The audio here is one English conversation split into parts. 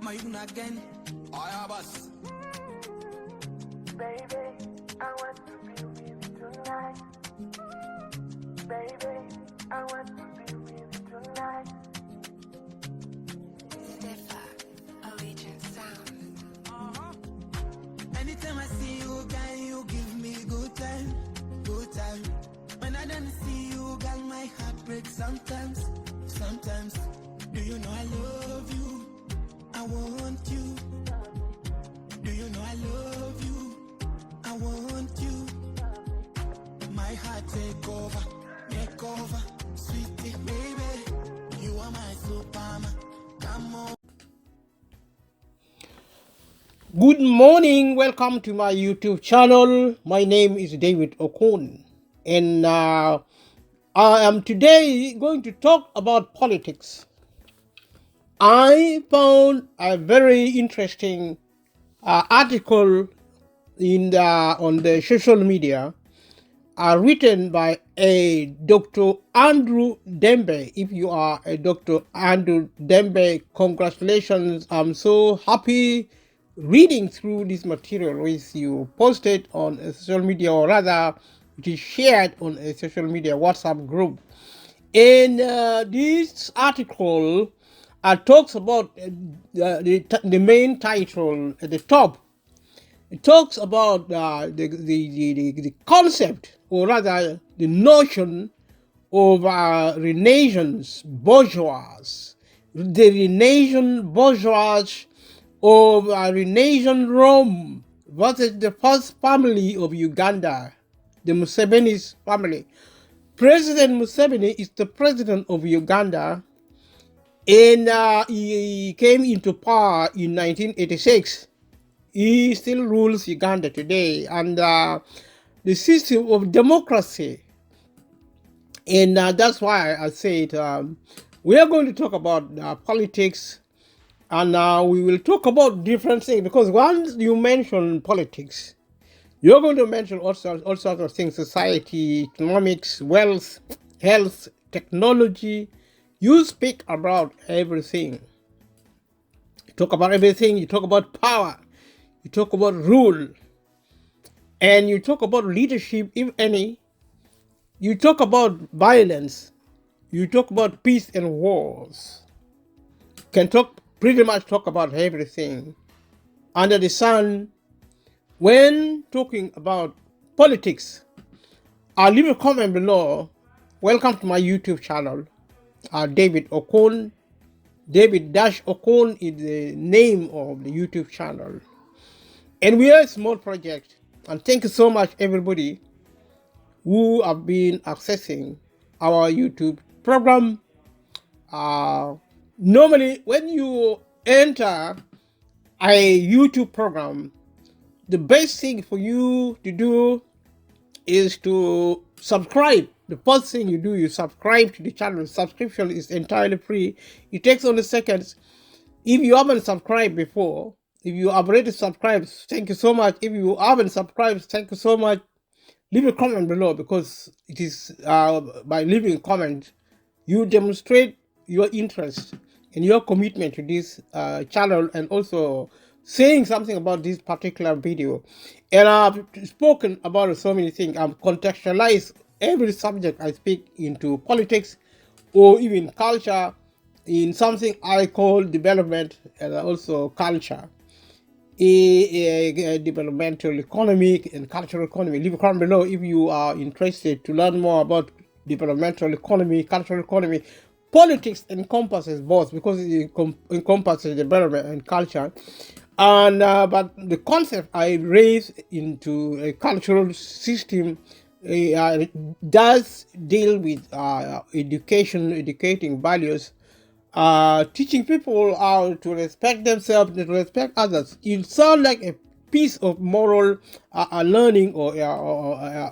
Mayun again. Ayabas. Baby, I want to be with you tonight. Baby, I want to be with you tonight. Stiffer, Allegiant Sound. Anytime I see you, girl, you give me good time, good time. When I don't see you, girl, my heart breaks sometimes, sometimes. Do you know I love you? I want you. Do you know I love you? I want you. My heart take over, sweetie baby. You are my superman. Come on. Good morning, welcome to my YouTube channel. My name is David Okon, and I am today going to talk about politics. I found a very interesting article on the social media written by a Dr. Andrew Dembe. If you are a Dr. Andrew Dembe, congratulations. I'm so happy reading through this material which you posted on a social media, or rather it is shared on a social media WhatsApp group. And this article talks about the main title at the top. It talks about the concept, or rather the notion of Renaissance bourgeois, the Renaissance bourgeois of Renaissance Rome versus the first family of Uganda, the Museveni's family. President Museveni is the president of Uganda, and he came into power in 1986. He still rules Uganda today, and the system of democracy. And that's why I said we are going to talk about politics, and we will talk about different things, because once you mention politics, you're going to mention all sorts of things: society, economics, wealth, health, technology. You speak about everything. You talk about everything. You talk about power. You talk about rule. And you talk about leadership, if any. You talk about violence. You talk about peace and wars. Can pretty much talk about everything under the sun. When talking about politics, I'll leave a comment below. Welcome to my YouTube channel, David Okon. David Okon is the name of the YouTube channel. And we are a small project. And thank you so much, everybody who have been accessing our YouTube program. Normally, when you enter a YouTube program, the best thing for you to do is to subscribe. The first thing you do, you subscribe to the channel. Subscription is entirely free. It takes only seconds. If you haven't subscribed before, if you have already subscribed, thank you so much. If you haven't subscribed, thank you so much. Leave a comment below, because it is by leaving a comment, you demonstrate your interest and your commitment to this channel, and also saying something about this particular video. And I've spoken about so many things. I've contextualized every subject I speak into politics or even culture in something I call development and also culture. A developmental economic and cultural economy. Leave a comment below if you are interested to learn more about developmental economy, cultural economy. Politics encompasses both, because it encompasses development and culture. And but the concept I raise into a cultural system does deal with educating values, teaching people how to respect themselves, to respect others. It sounds like a piece of moral learning, or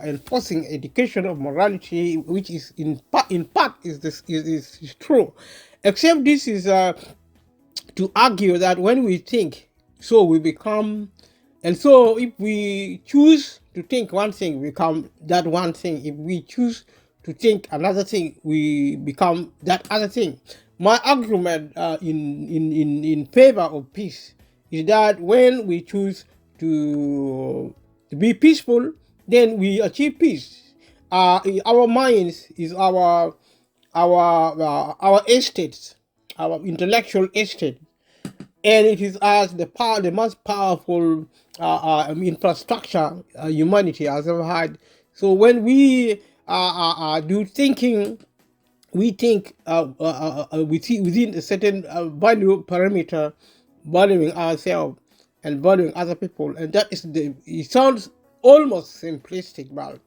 enforcing education of morality, which is in part is true. Except this is to argue that when we think, so we become, and so if we choose to think one thing, we become that one thing. If we choose to think another thing, we become that other thing. my argument in favor of peace is that when we choose to be peaceful, then we achieve peace. Our minds is our estates, our intellectual estate, and it is as the most powerful infrastructure humanity has ever had. So when we do thinking, we think within a certain value parameter, valuing ourselves and valuing other people, and that is it sounds almost simplistic, but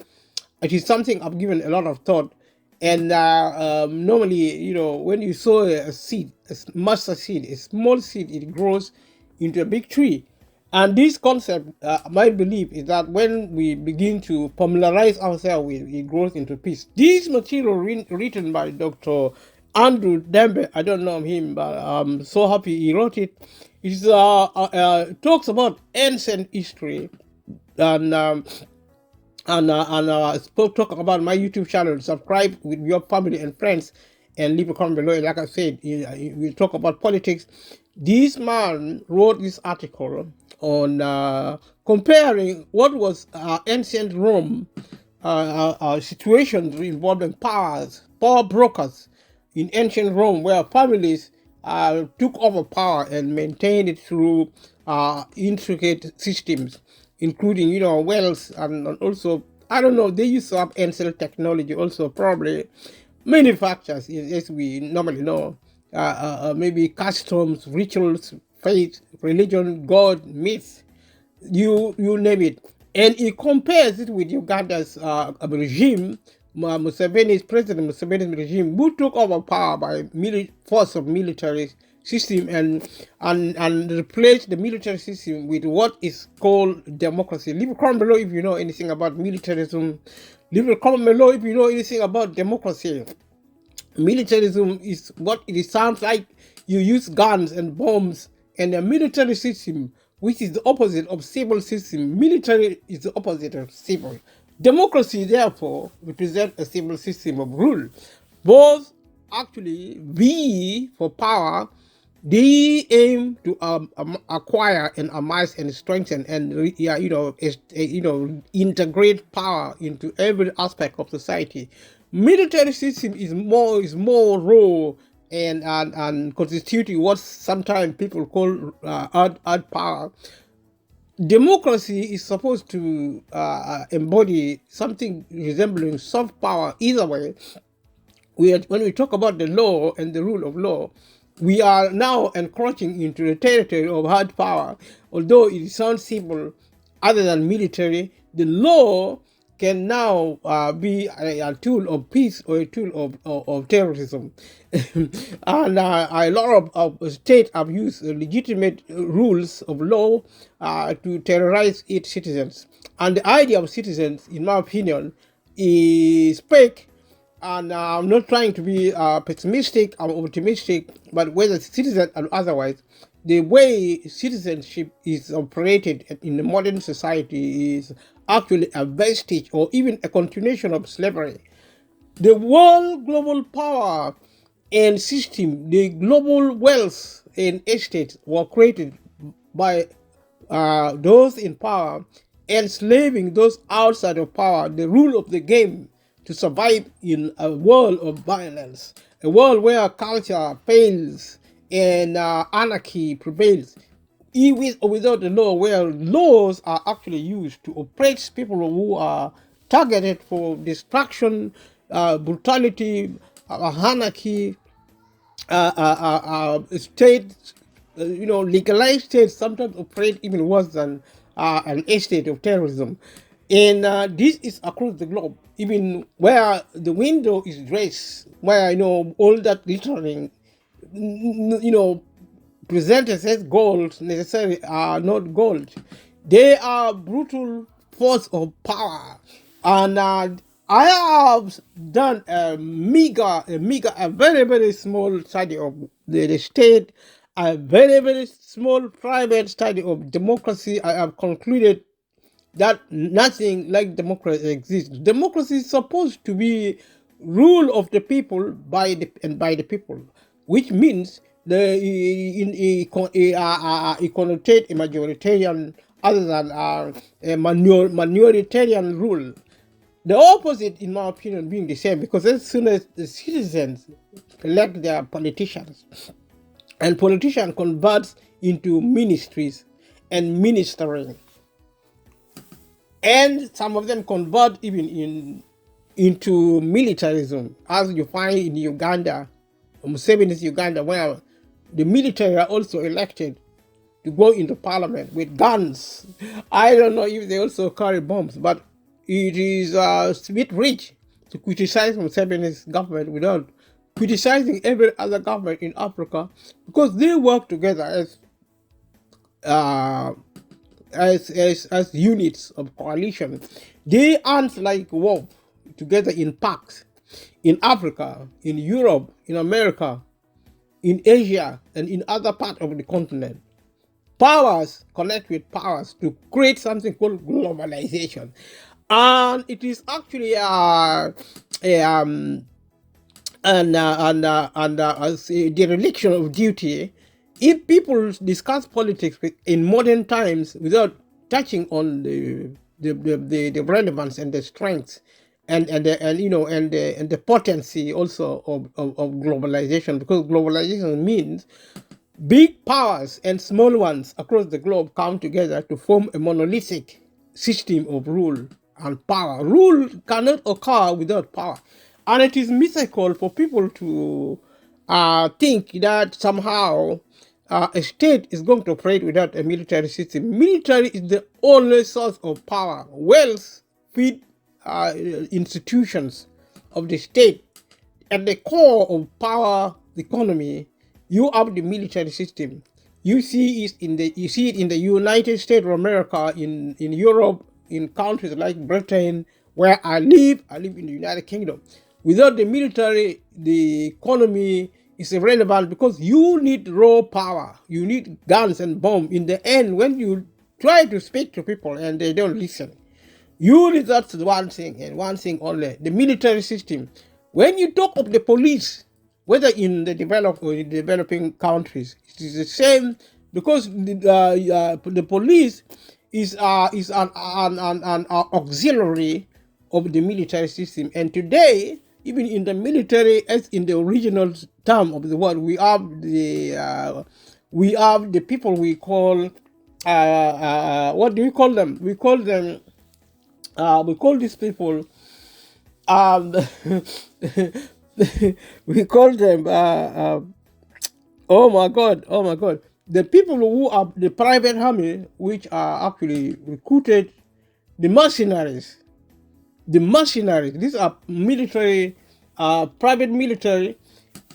it is something I've given a lot of thought. And normally, when you sow a seed, a mustard seed, a small seed, it grows into a big tree. And this concept, my belief is that when we begin to familiarize ourselves with it, grows into peace. This material written by Dr. Andrew Dembe, I don't know him, but I'm so happy he wrote it. It talks about ancient history and talk about my YouTube channel. Subscribe with your family and friends and leave a comment below. Like I said, we talk about politics. This man wrote this article on comparing what was ancient Rome situations involving power brokers in ancient Rome, where families took over power and maintained it through intricate systems, including wells and also, I don't know, they used to have ancient technology also, probably many factors as we normally know, maybe customs, rituals, faith, religion, God, myth, you name it. And he compares it with Uganda's regime, President Museveni's regime, who took over power by force of military system and replaced the military system with what is called democracy. Leave a comment below if you know anything about militarism. Leave a comment below if you know anything about democracy. Militarism is what it sounds like. You use guns and bombs and a military system, which is the opposite of civil system. Military is the opposite of civil. Democracy, therefore, represents a civil system of rule. Both actually be for power. They aim to acquire and amass and strengthen and integrate power into every aspect of society. Military system is more raw and constituting what sometimes people call hard power. Democracy is supposed to embody something resembling soft power. Either way, when we talk about the law and the rule of law, we are now encroaching into the territory of hard power. Although it sounds simple, other than military, the law can now be a tool of peace or a tool of terrorism. And a lot of states have used legitimate rules of law to terrorize its citizens. And the idea of citizens, in my opinion, is fake. And I'm not trying to be pessimistic or optimistic, but whether citizen or otherwise, the way citizenship is operated in the modern society is actually a vestige or even a continuation of slavery. The world global power and system, the global wealth and estates were created by those in power, enslaving those outside of power, the rule of the game, to survive in a world of violence, a world where culture fails and anarchy prevails, with or without the law, where laws are actually used to oppress people who are targeted for destruction, brutality, anarchy, states, legalized states sometimes operate even worse than an estate of terrorism. And this is across the globe, even where the window is dressed, where all that glittering, presented as gold necessarily are not gold. They are brutal force of power. And I have done a very, very small study of the state, a very, very small private study of democracy. I have concluded that nothing like democracy exists. Democracy is supposed to be rule of the people by the people. which means it connotate a majoritarian other than a minoritarian rule. The opposite, in my opinion, being the same, because as soon as the citizens elect their politicians, and politicians convert into ministries and ministering, and some of them convert even into militarism, as you find in Uganda, Museveni's Uganda, where the military are also elected to go into parliament with guns. I don't know if they also carry bombs, but it is a bit rich to criticize Museveni's government without criticizing every other government in Africa, because they work together as units of coalition. They aren't like wolf together in packs in Africa, in Europe, in America, in Asia, and in other parts of the continent. Powers connect with powers to create something called globalization, and it is actually the dereliction of duty if people discuss politics in modern times without touching on the relevance and the strengths and the potency also of globalization, because globalization means big powers and small ones across the globe come together to form a monolithic system of rule and power. Rule cannot occur without power. And it is mythical for people to think that somehow a state is going to operate without a military system. Military is the only source of power. Wealth feed institutions of the state. At the core of power economy, you have the military system. You see it in the United States of America, in Europe, in countries like Britain, where I live in the United Kingdom. Without the military, the economy is irrelevant, because you need raw power. You need guns and bombs. In the end, when you try to speak to people and they don't listen, you resort to one thing and one thing only: the military system. When you talk of the police, whether in the developed or in the developing countries, it is the same, because the police is an auxiliary of the military system. And today, even in the military, as in the original term of the word, we have the people we call what do we call them? We call these people we call them oh my god, the people who are the private army, which are actually recruited, the mercenaries. These are military, private military.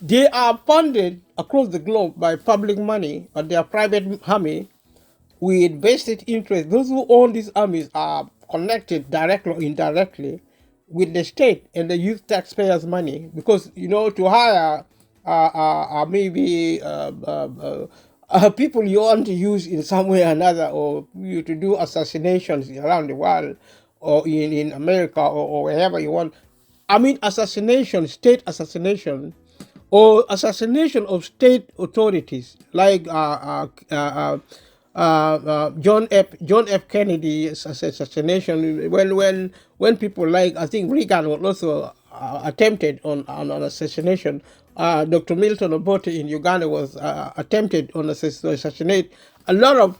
They are funded across the globe by public money, or their private army with vested interest. Those who own these armies are connected directly or indirectly with the state, and they use taxpayers' money, because to hire maybe people you want to use in some way or another, or you to do assassinations around the world, or in America, or wherever you want. I mean, state assassination, or assassination of state authorities, like John F. Kennedy assassination. When people like, I think Reagan was also attempted on assassination. Dr. Milton Obote in Uganda was attempted on assassinate. A lot of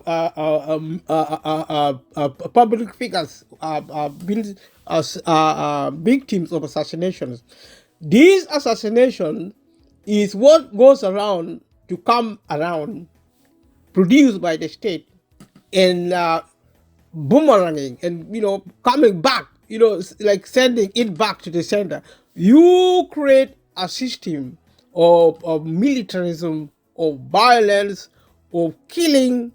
public figures have been victims of assassinations. This assassination is what goes around to come around, produced by the state, and boomeranging, and coming back, like sending it back to the center. You create a system of militarism, of violence, of killing.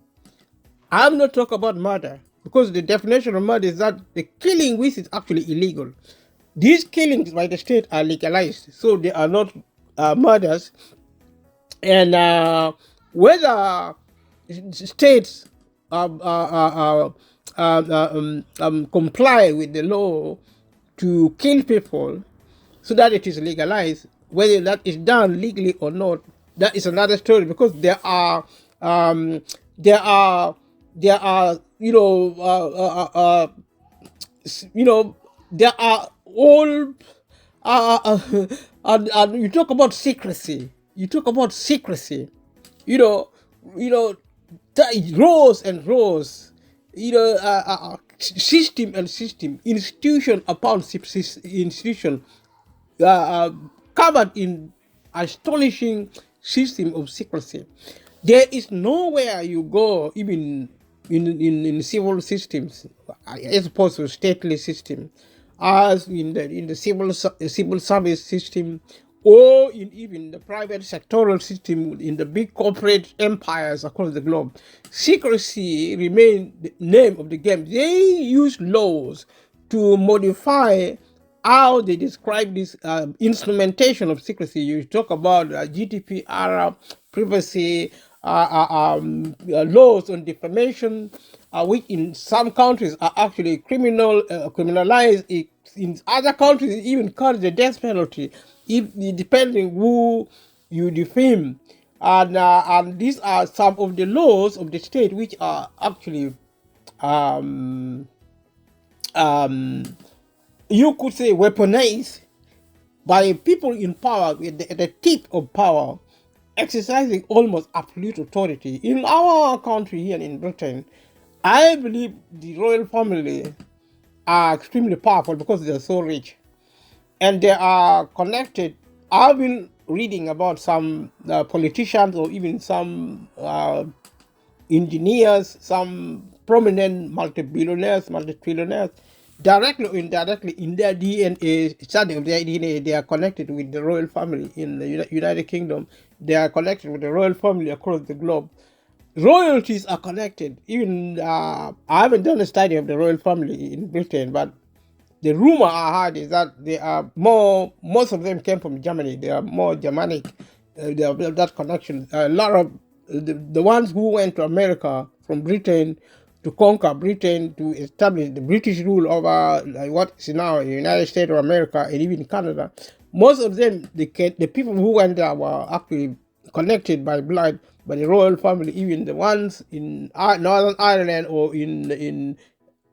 I'm not talking about murder, because the definition of murder is that the killing which is actually illegal. These killings by the state are legalized, so they are not murders. And whether states comply with the law to kill people so that it is legalized, whether that is done legally or not, that is another story, because um, there are, there are, you know, there are all, and you talk about secrecy. You talk about secrecy. You know, you know, rows and rows. System and system, institution upon institution, uh, covered in astonishing system of secrecy. There is nowhere you go, even in civil systems, as opposed to stately system, as in the civil service system, or in even the private sectoral system in the big corporate empires across the globe. Secrecy remains the name of the game. They use laws to modify how they describe this instrumentation of secrecy. You talk about GDPR, privacy, laws on defamation, which in some countries are actually criminalized. In other countries, even carry the death penalty, if depending who you defame. And these are some of the laws of the state which are actually um, um, you could say weaponized by people in power, at the tip of power, exercising almost absolute authority. In our country here in Britain, I believe the royal family are extremely powerful because they are so rich and they are connected. I've been reading about some politicians or even some engineers, some prominent multi-billionaires, multi-trillionaires, directly or indirectly in their DNA, study of their DNA, they are connected with the royal family in the United Kingdom. They are connected with the royal family across the globe. Royalties are connected. Even I haven't done a study of the royal family in Britain, but the rumor I heard is that they are more. Most of them came from Germany. They are more Germanic. They have that connection. A lot of the ones who went to America from Britain to conquer Britain, to establish the British rule over what is now the United States of America and even Canada. Most of them, the people who went there were actually connected by blood by the royal family. Even the ones in Northern Ireland or in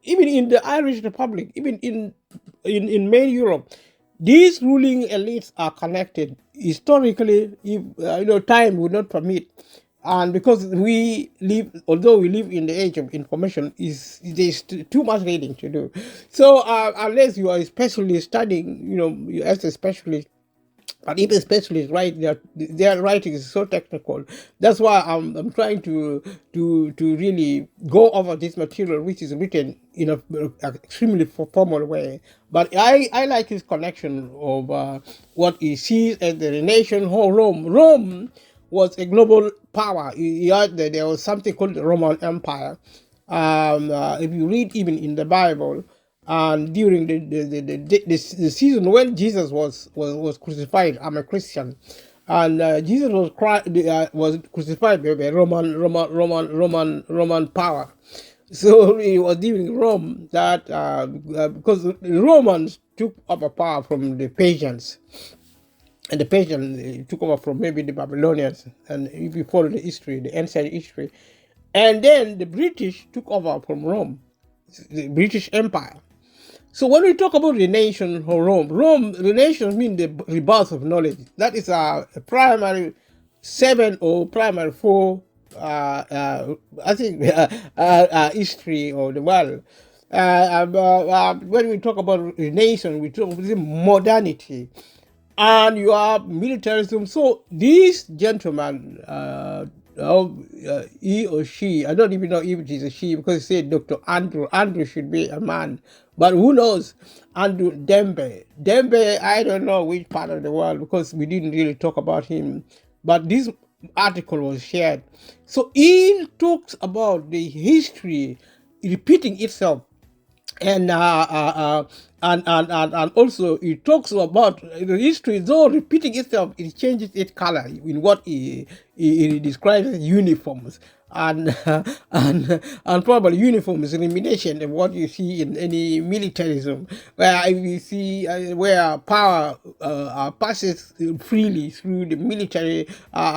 even in the Irish Republic, even in main Europe, these ruling elites are connected historically. If time would not permit, and because we live, although we live in the age of information, there's too much reading to do. So unless you are especially studying, you as a specialist. But if a specialist write, their writing is so technical. That's why I'm trying to really go over this material, which is written in a extremely formal way. But I like his connection of what he sees as the nation whole Rome. Rome was a global power. There was something called the Roman Empire. If you read even in the Bible, and during the season when Jesus was crucified, I'm a Christian, and Jesus was crucified by Roman power. So it was during Rome that because the Romans took over power from the Persians, and the Persians took over from maybe the Babylonians, and if you follow the history, the ancient history, and then the British took over from Rome, the British Empire. So when we talk about the nation or Rome, the nation means the rebirth of knowledge. That is a primary 7 or primary 4, I think, history of the world. When we talk about the nation, we talk about modernity, and you have militarism. So this gentleman, he or she, I don't even know if it is a she, because it said Dr. Andrew. Andrew should be a man, but who knows? Andrew Dembe. Dembe, I don't know which part of the world, because we didn't really talk about him. But this article was shared. So he talks about the history repeating itself. and and also it talks about the history, though repeating itself, it changes its color in what it describes as uniforms, and and probably uniform is an elimination of what you see in any militarism, where we see where power passes freely through the military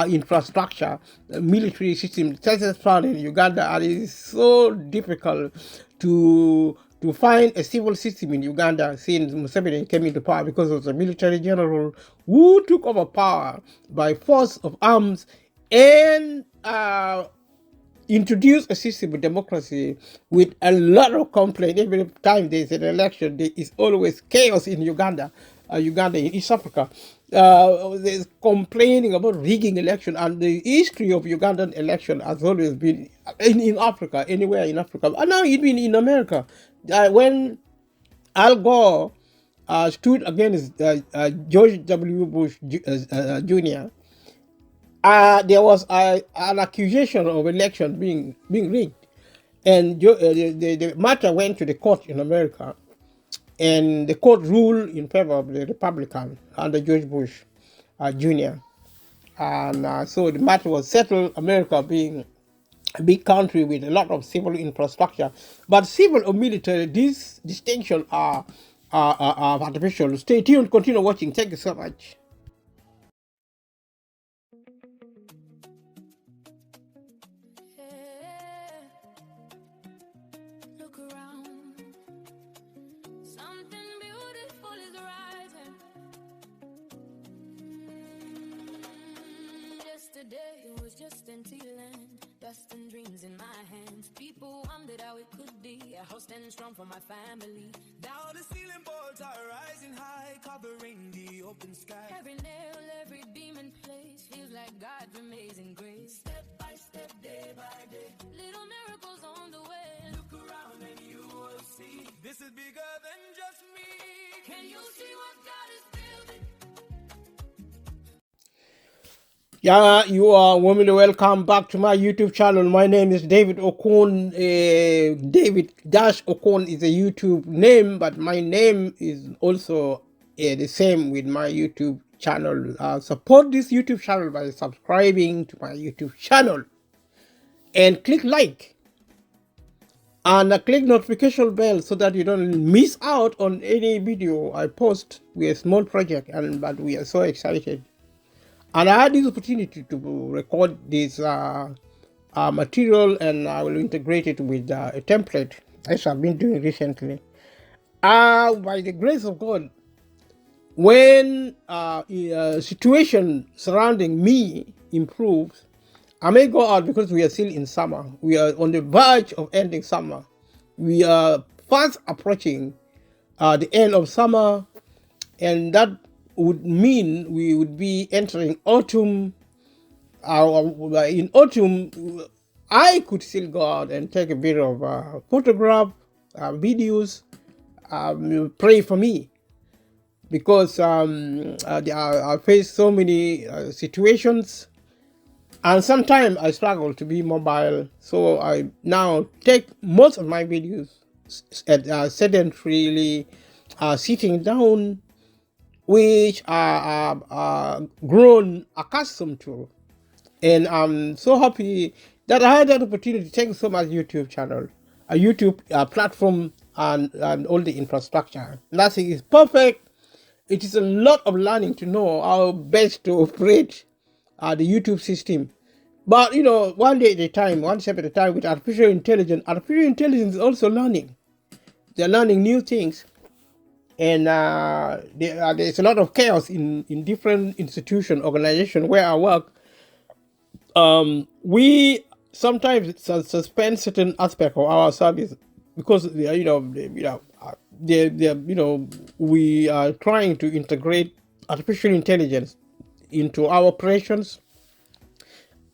infrastructure, military system. That's found in Uganda, and it is so difficult to find a civil system in Uganda since Museveni came into power, because of the military general who took over power by force of arms and introduced a system of democracy with a lot of complaint. Every time there's an election, there is always chaos in Uganda. Uganda in East Africa. There's complaining about rigging election, and the history of Ugandan election has always been in Africa, anywhere in Africa, and now even in America. When Al Gore stood against George W. Bush Jr., there was an accusation of election being rigged, and the matter went to the court in America, and the court ruled in favor of the Republican under George Bush Jr. And so the matter was settled, America being a big country with a lot of civil infrastructure. But civil or military, these distinctions are artificial. Stay tuned, continue watching. Thank you so much. Look around. Something beautiful is rising. Yesterday it was just empty land, dust and dreams in my hands. People wondered how it could be a house standing strong for my family. Now the ceiling bolts are rising high, covering the open sky. Every nail, every beam in place feels like God's amazing grace. Step by step, day by day, Little miracles on the way. look around and you will see this is bigger than just me. Can you see what God is building? Yeah, you are warmly welcome back to my YouTube channel. My name is David Okon. David Dash Okon is a YouTube name, but my name is also the same with my YouTube channel. Support this YouTube channel by subscribing to my YouTube channel and click like and click notification bell so that you don't miss out on any video I post. We're a small project, but we are so excited. And I had this opportunity to record this material, and I will integrate it with a template, as I've been doing recently. By the grace of God, when situation surrounding me improves, I may go out, because we are still in summer. We are on the verge of ending summer. We are fast approaching the end of summer, and that would mean we would be entering autumn. In autumn, I could still go out and take a bit of photograph, videos. Pray for me, because I face so many situations, and sometimes I struggle to be mobile. So I now take most of my videos sedentarily, sitting down, which are grown accustomed to. And I'm so happy that I had that opportunity. Thank you so much, YouTube channel, a YouTube platform, and all the infrastructure. Nothing is perfect. It is a lot of learning to know how best to operate the YouTube system. But, one day at a time, one step at a time, with artificial intelligence. Artificial intelligence is also learning. They're learning new things. And there's a lot of chaos in different institutions, organizations where I work. We sometimes suspend certain aspects of our service, because we are trying to integrate artificial intelligence into our operations,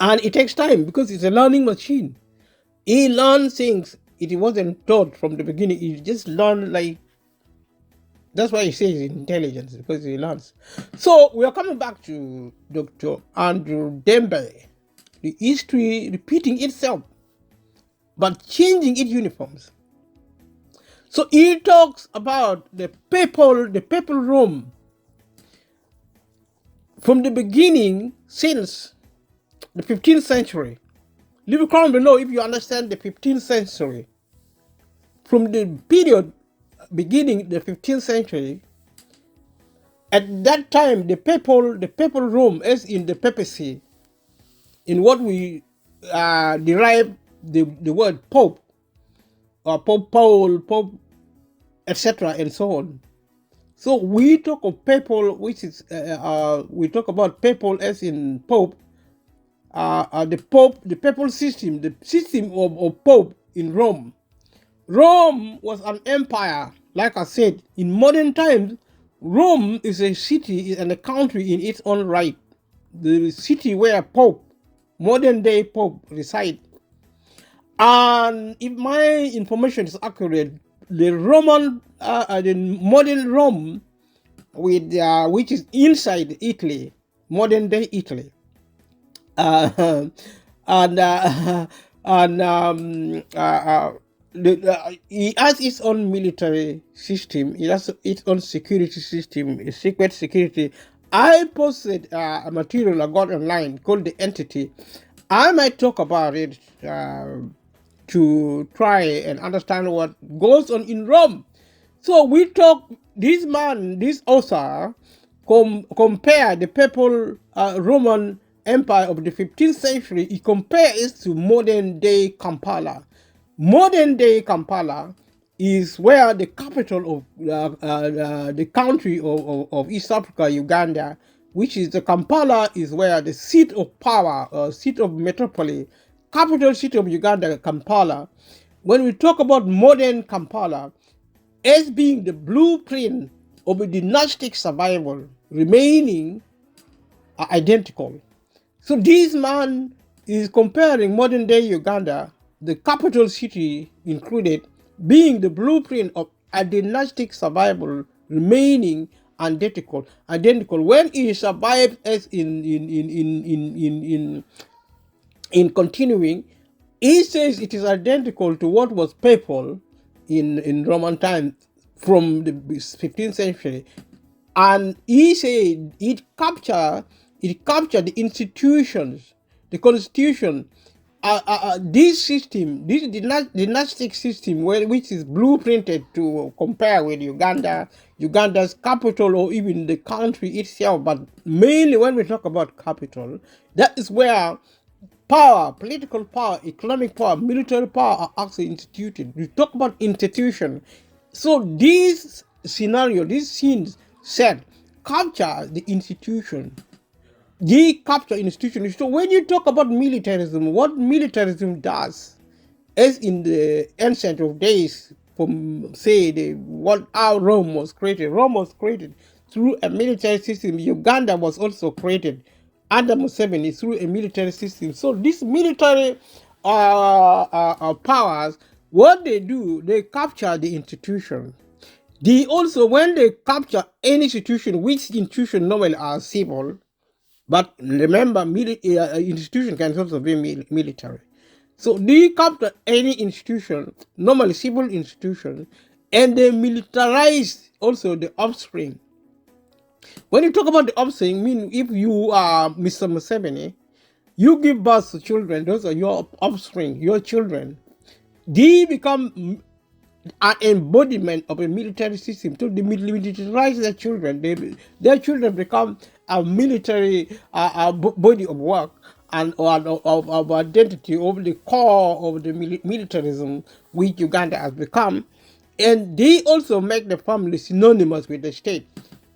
and it takes time because it's a learning machine. It learns things it wasn't taught from the beginning. It just learned like. That's why he says intelligence, because he learns. So we are coming back to Dr. Andrew Dembe. The history repeating itself, but changing its uniforms. So he talks about the papal Rome from the beginning since the 15th century. Leave a comment below if you understand the 15th century. From the period beginning the 15th century, at that time the papal Rome, as in the papacy, in what we derive the word Pope, or Pope Paul, Pope, etc., and so on. So we talk of papal, which is we talk about papal as in Pope, the papal system, the system of Pope in Rome. Rome was an empire, like I said. In modern times, Rome is a city and a country in its own right. The city where Pope, modern day Pope, reside. And if my information is accurate, the modern Rome, with which is inside Italy, modern day Italy, and it has its own military system. It has its own security system, secret security. I posted a material I got online called The Entity. I might talk about it to try and understand what goes on in Rome. So we talk, this man, this author, compare the papal Roman Empire of the 15th century. He compares it to modern day Kampala. Modern day Kampala is where the capital of the country of East Africa, Uganda, which is the Kampala, is where the seat of power, seat of metropolis, capital city of Uganda, Kampala. When we talk about modern Kampala as being the blueprint of a dynastic survival, remaining identical. So this man is comparing modern day Uganda, the capital city included, being the blueprint of a dynastic survival, remaining identical. When he survived as in continuing, he says it is identical to what was papal in Roman times from the 15th century. And he said it captured the institutions, the constitution, this system, this dynastic system, which is blueprinted to compare with Uganda's capital, or even the country itself. But mainly when we talk about capital, that is where power, political power, economic power, military power are actually instituted. We talk about institution. So this scenario, these scenes set, capture the institution. They capture institution. So when you talk about militarism, what militarism does, as in the ancient of days, from say how Rome was created. Rome was created through a military system. Uganda was also created under Museveni through a military system. So these military powers, what they do, they capture the institution. They also, when they capture any institution, which institution normally are civil, but remember, institution can also be military. So they capture any institution, normally civil institution, and they militarize also the offspring. When you talk about the offspring, mean if you are Mr. Museveni, you give birth to children, those are your offspring, your children. They become an embodiment of a military system. To militarize their children, their children become a military body of work and of identity, of the core of the militarism which Uganda has become. And they also make the family synonymous with the state.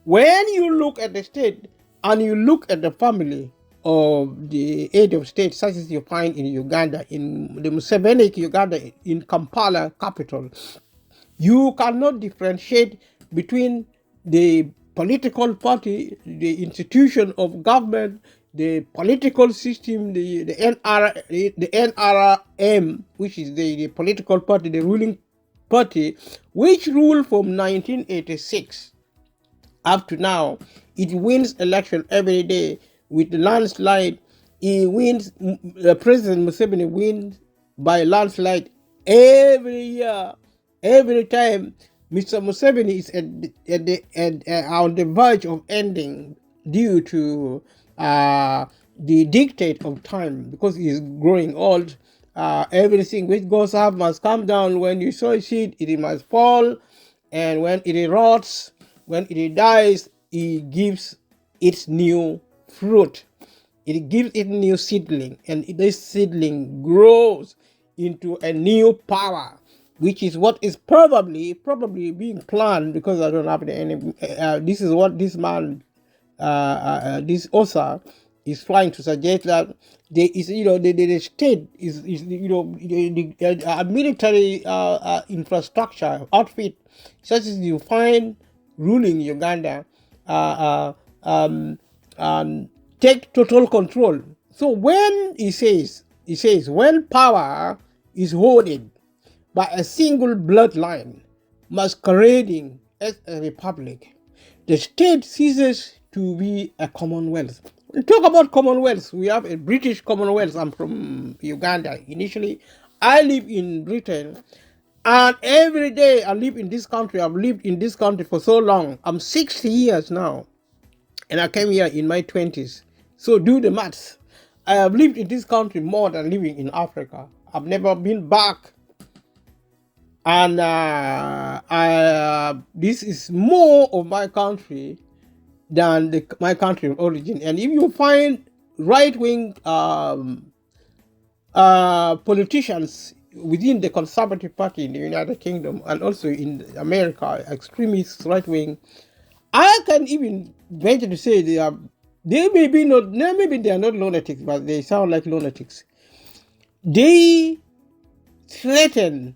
When you look at the state and you look at the family of the head of state, such as you find in Uganda, in the Museveni Uganda, in Kampala capital, you cannot differentiate between the political party, the institution of government, the political system, the NRM, which is the political party, the ruling party, which ruled from 1986 up to now. It wins election every day with landslide. He wins. President Museveni wins by landslide every year. every time Mr. Museveni is on the verge of ending due to the dictate of time, because he is growing old. Everything which goes up must come down. When you sow a seed, it must fall, and when it rots, when it dies, it gives its new fruit. It gives it new seedling, and this seedling grows into a new power, which is what is probably being planned, because I don't have any. This is what this man, this author, is trying to suggest, that there is, the state is a military infrastructure outfit, such as you find ruling Uganda, take total control. So when he says when power is hoarded by a single bloodline masquerading as a republic, the state ceases to be a commonwealth. We talk about commonwealth. We have a British Commonwealth. I'm from Uganda. Initially, I live in Britain, and every day I live in this country. I've lived in this country for so long. I'm 60 years now, and I came here in my 20s. So do the maths. I have lived in this country more than living in Africa. I've never been back. And this is more of my country than my country of origin. And if you find right-wing politicians within the Conservative Party in the United Kingdom, and also in America, extremist right-wing, I can even venture to say they are maybe they are not lunatics, but they sound like lunatics. They threaten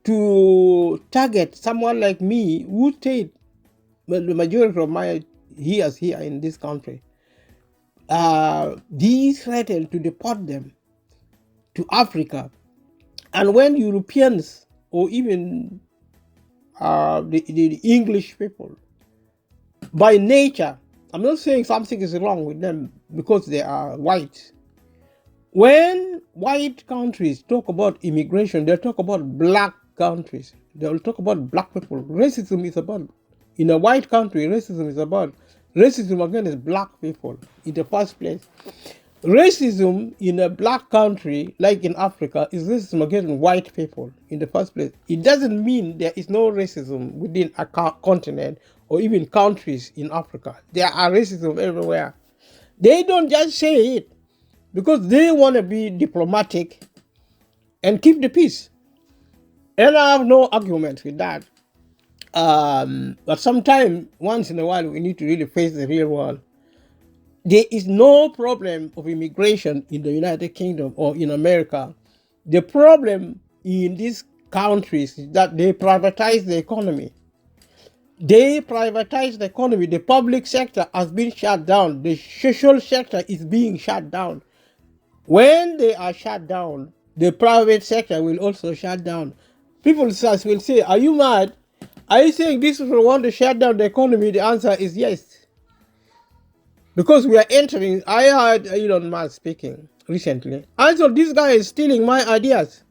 to target someone like me who stayed the majority of my years here in this country. They threaten to deport them to Africa. And when Europeans, or even the English people, by nature, I'm not saying something is wrong with them because they are white. When white countries talk about immigration, they talk about black countries. They will talk about black people. Racism is about, in a white country, racism is about racism against black people in the first place. Racism in a black country, like in Africa, is racism against white people in the first place. It doesn't mean there is no racism within a continent or even countries in Africa. There are racism everywhere. They don't just say it because they want to be diplomatic and keep the peace. And I have no argument with that. But sometimes, once in a while, we need to really face the real world. There is no problem of immigration in the United Kingdom or in America. The problem in these countries is that they privatize the economy. They privatize the economy. The public sector has been shut down. The social sector is being shut down. When they are shut down, the private sector will also shut down. People will say, are you mad? Are you saying this people want to shut down the economy? The answer is yes. Because we are entering, I heard Elon Musk speaking recently. I thought this guy is stealing my ideas.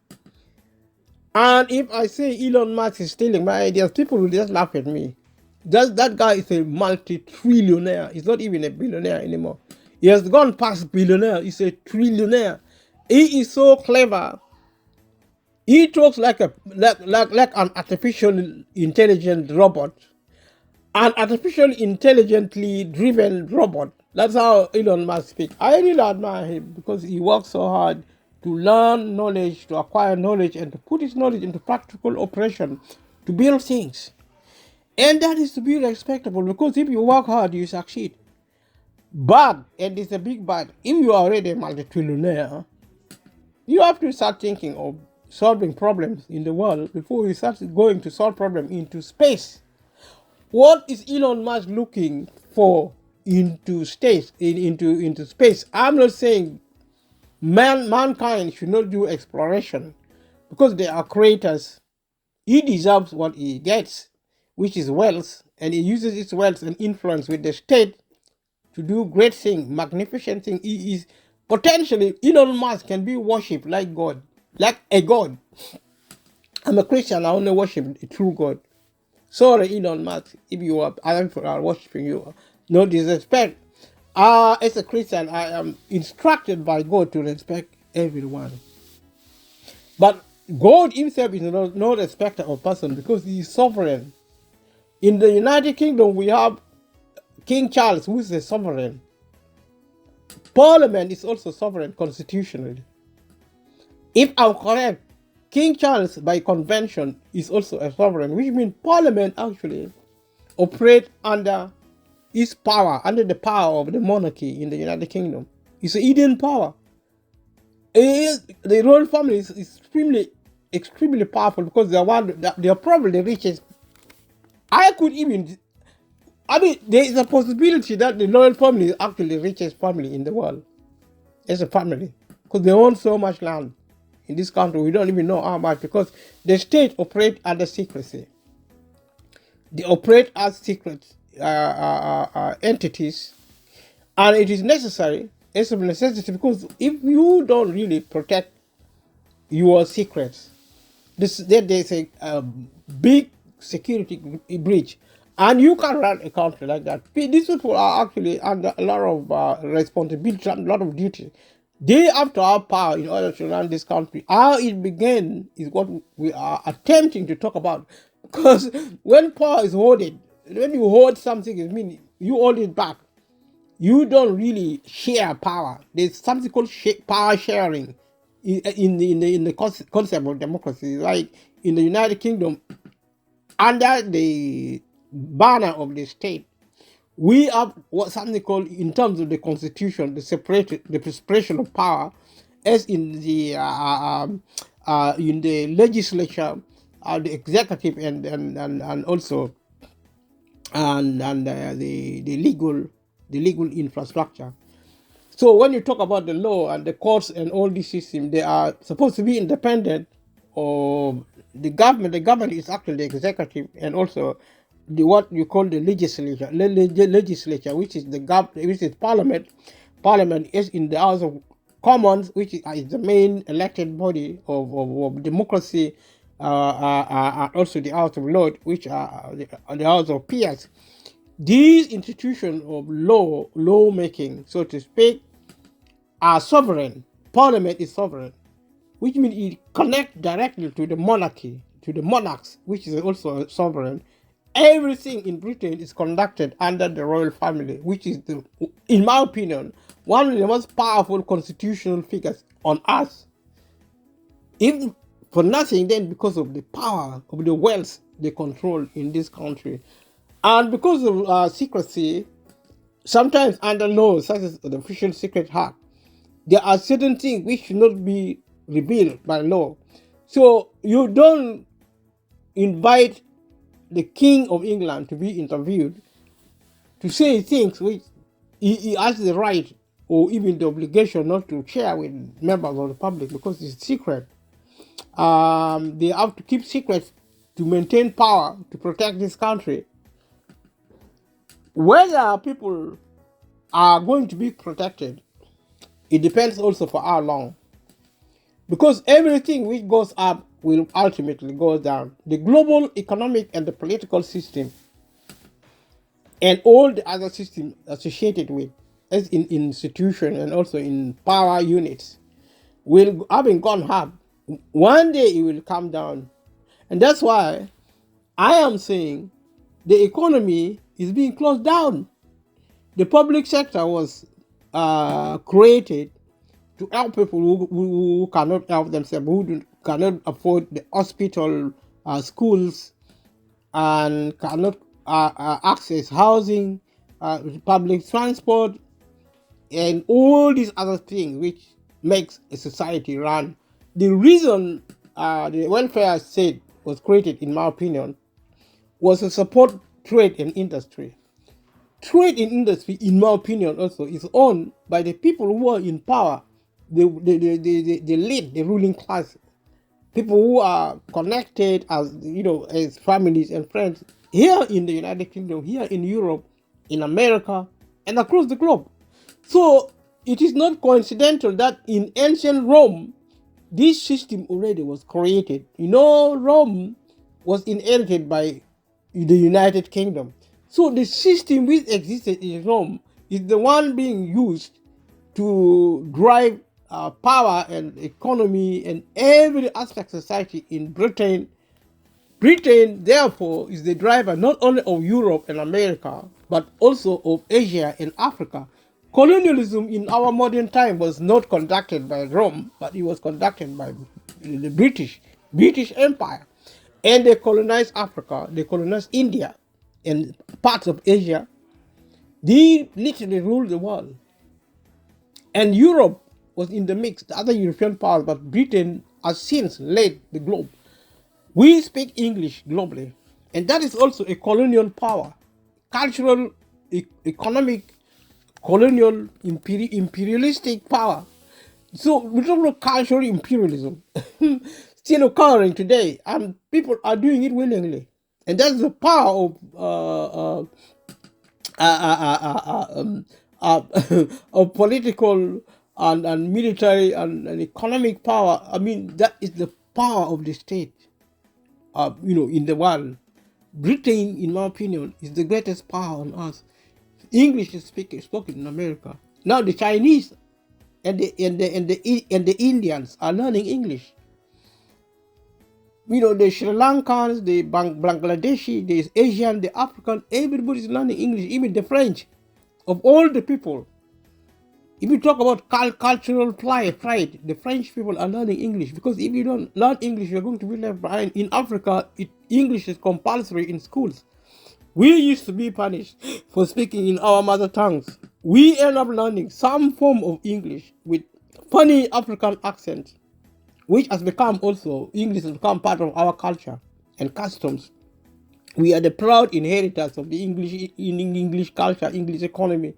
And if I say Elon Musk is stealing my ideas, people will just laugh at me. That guy is a multi-trillionaire. He's not even a billionaire anymore. He has gone past billionaire. He's a trillionaire. He is so clever. He talks like an artificial intelligent robot. An artificially intelligently driven robot. That's how Elon Musk speaks. I really admire him because he works so hard to learn knowledge, to acquire knowledge, and to put his knowledge into practical operation to build things. And that is to be respectable, because if you work hard, you succeed. But, and it's a big but, if you are already a multi-trillionaire, you have to start thinking of solving problems in the world before you start going to solve problems into space. What is Elon Musk looking for into space? Into space? I'm not saying mankind should not do exploration, because they are creators. He deserves what he gets, which is wealth, and he uses his wealth and influence with the state to do great things, magnificent things. He is potentially, Elon Musk can be worshipped like God, like a God. I'm a Christian. I only worship the true God. Sorry, Elon Musk, if you are other people are worshiping you. No disrespect. As a Christian, I am instructed by God to respect everyone. But God himself is no respecter of person because he is sovereign. In the United Kingdom, we have King Charles, who is the sovereign. Parliament is also sovereign constitutionally. If I'm correct, King Charles, by convention, is also a sovereign, which means Parliament actually operates under his power, under the power of the monarchy in the United Kingdom. It's a hidden power. The royal family is extremely powerful because they are probably the richest. There is a possibility that the royal family is actually the richest family in the world as a family because they own so much land in this country. We don't even know how much because the state operates under secrecy. They operate as secret entities, and it is necessary. It's a necessity because if you don't really protect your secrets, there's a big security breach, and you can run a country like that. These people are actually under a lot of responsibility, a lot of duty. They have to have power in order to run this country. How it began is what we are attempting to talk about. Because when power is hoarded, when you hoard something, it means you hold it back. You don't really share power. There's something called power sharing in the concept of democracy. Like in the United Kingdom, under the banner of the state, we have what something called, in terms of the constitution, the separation of power, as in the legislature, the executive, and also the legal infrastructure. So when you talk about the law and the courts and all these systems, they are supposed to be independent of the government. The government is actually the executive and also what you call the legislature, which is parliament. Parliament is in the House of Commons, which is the main elected body of democracy, and also the House of Lords, which are the House of Peers. These institutions of lawmaking, so to speak, are sovereign. Parliament is sovereign, which means it connects directly to the monarchy, to the monarchs, which is also sovereign. Everything in Britain is conducted under the royal family, which is, in my opinion, one of the most powerful constitutional figures on earth. If for nothing, then because of the power of the wealth they control in this country. And because of secrecy, sometimes under laws such as the Official Secret Act, there are certain things which should not be revealed by law. So you don't invite the King of England to be interviewed to say things which he has the right or even the obligation not to share with members of the public because it's secret. They have to keep secrets to maintain power, to protect this country. Whether people are going to be protected, it depends also for how long. Because everything which goes up will ultimately go down. The global economic and the political system and all the other systems associated with, as in institutions and also in power units, will, having gone up, one day it will come down. And that's why I am saying the economy is being closed down. The public sector was created to help people who cannot help themselves, who cannot afford the hospital, schools, and cannot access housing, public transport, and all these other things which makes a society run. The reason the welfare state was created, in my opinion, was to support trade and industry. Trade and industry, in my opinion, also is owned by the people who are in power, the lead, the ruling class, people who are connected as families and friends here in the United Kingdom, here in Europe, in America, and across the globe. So it is not coincidental that in ancient Rome, this system already was created. You know, Rome was inherited by the United Kingdom. So the system which existed in Rome is the one being used to drive power and economy and every aspect of society in Britain. Britain, therefore, is the driver not only of Europe and America, but also of Asia and Africa. Colonialism in our modern time was not conducted by Rome, but it was conducted by the British Empire. And they colonized Africa, they colonized India and parts of Asia. They literally ruled the world. And Europe was in the mix, the other European powers, but Britain has since led the globe. We speak English globally, and that is also a colonial power, cultural, economic, colonial, imperialistic power. So we talk about cultural imperialism still occurring today, and people are doing it willingly, and that's the power of political and military and economic power. I mean, that is the power of the state. In the world. Britain, in my opinion, is the greatest power on earth. English is spoken in America. Now the Chinese and the Indians are learning English. The Sri Lankans, the Bangladeshi, the Asian, the African, everybody is learning English, even the French. Of all the people, if you talk about cultural pride, the French people are learning English, because if you don't learn English, you're going to be left behind. In Africa, English is compulsory in schools. We used to be punished for speaking in our mother tongues. We end up learning some form of English with funny African accent, which has become also, English has become part of our culture and customs. We are the proud inheritors of the English culture, English economy.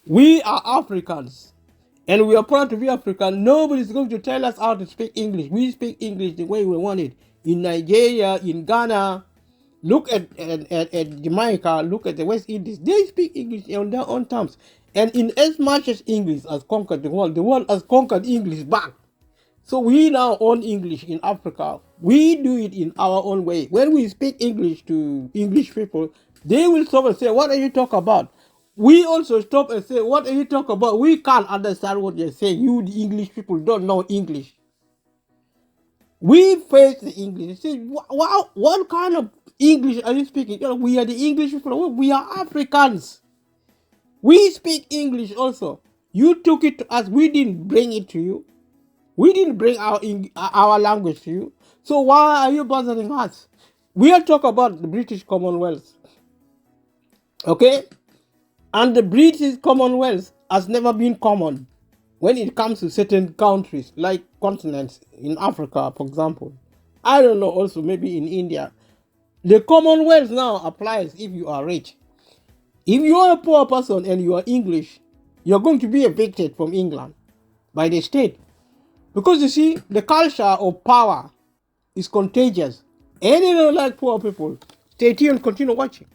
We are Africans, and we are proud to be African. Nobody is going to tell us how to speak English. We speak English the way we want it. In Nigeria, in Ghana, look at Jamaica, look at the West Indies. They speak English on their own terms. And in as much as English has conquered the world has conquered English back. So we now own English in Africa. We do it in our own way. When we speak English to English people, they will stop and say, "What are you talking about?" We also stop and say, "What are you talking about? We can't understand what you're saying. You, the English people, don't know English." We face the English. Say, what kind of English are you speaking? We are the English people. We are Africans. We speak English also. You took it to us. We didn't bring it to you. We didn't bring our language to you. So why are you bothering us? We are talking about the British Commonwealth. Okay? And the British Commonwealth has never been common when it comes to certain countries, like continents in Africa, for example. I don't know, also maybe in India. The Commonwealth now applies if you are rich. If you are a poor person and you are English, you're going to be evicted from England by the state. Because you see, the culture of power is contagious. And you don't like poor people. Stay tuned, continue watching.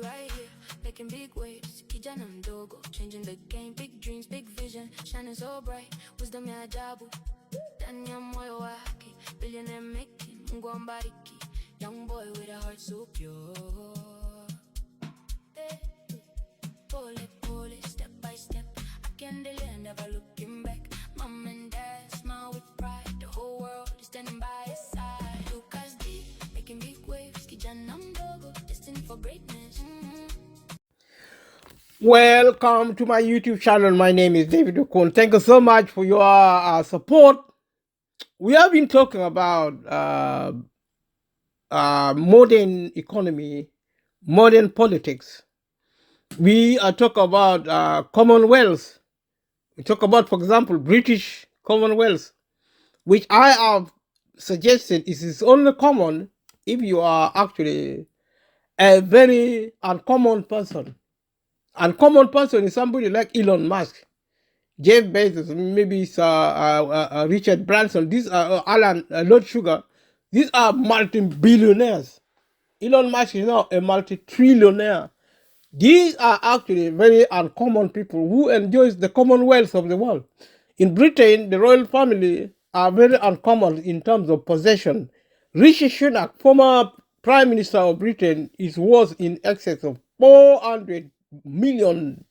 Right here, making big waves. Kijana mdogo, changing the game. Big dreams, big vision, shining so bright. Wisdom ya ajabu, ndani ya moyo wake. Billionaire making, Mungu ambariki. Young boy with a heart so pure. Pole, pole, step by step. I can't delay, never looking back. Mom and dad smile with pride. The whole world is standing by his side. Lucas D, making big waves. Kijana mdogo, destined for greatness. Welcome to my YouTube channel. My name is David Okon. Thank you so much for your support. We have been talking about modern economy, modern politics. We are talking about Commonwealth. We talk about, for example, British Commonwealth, which I have suggested is only common if you are actually a very uncommon person. Uncommon person is somebody like Elon Musk. Jeff Bezos, maybe it's Richard Branson, these are Alan Lord Sugar. These are multi-billionaires. Elon Musk is now a multi-trillionaire. These are actually very uncommon people who enjoys the commonwealth of the world. In Britain, the royal family are very uncommon in terms of possession. Rishi Sunak, former Prime Minister of Britain, is worth in excess of $400 million.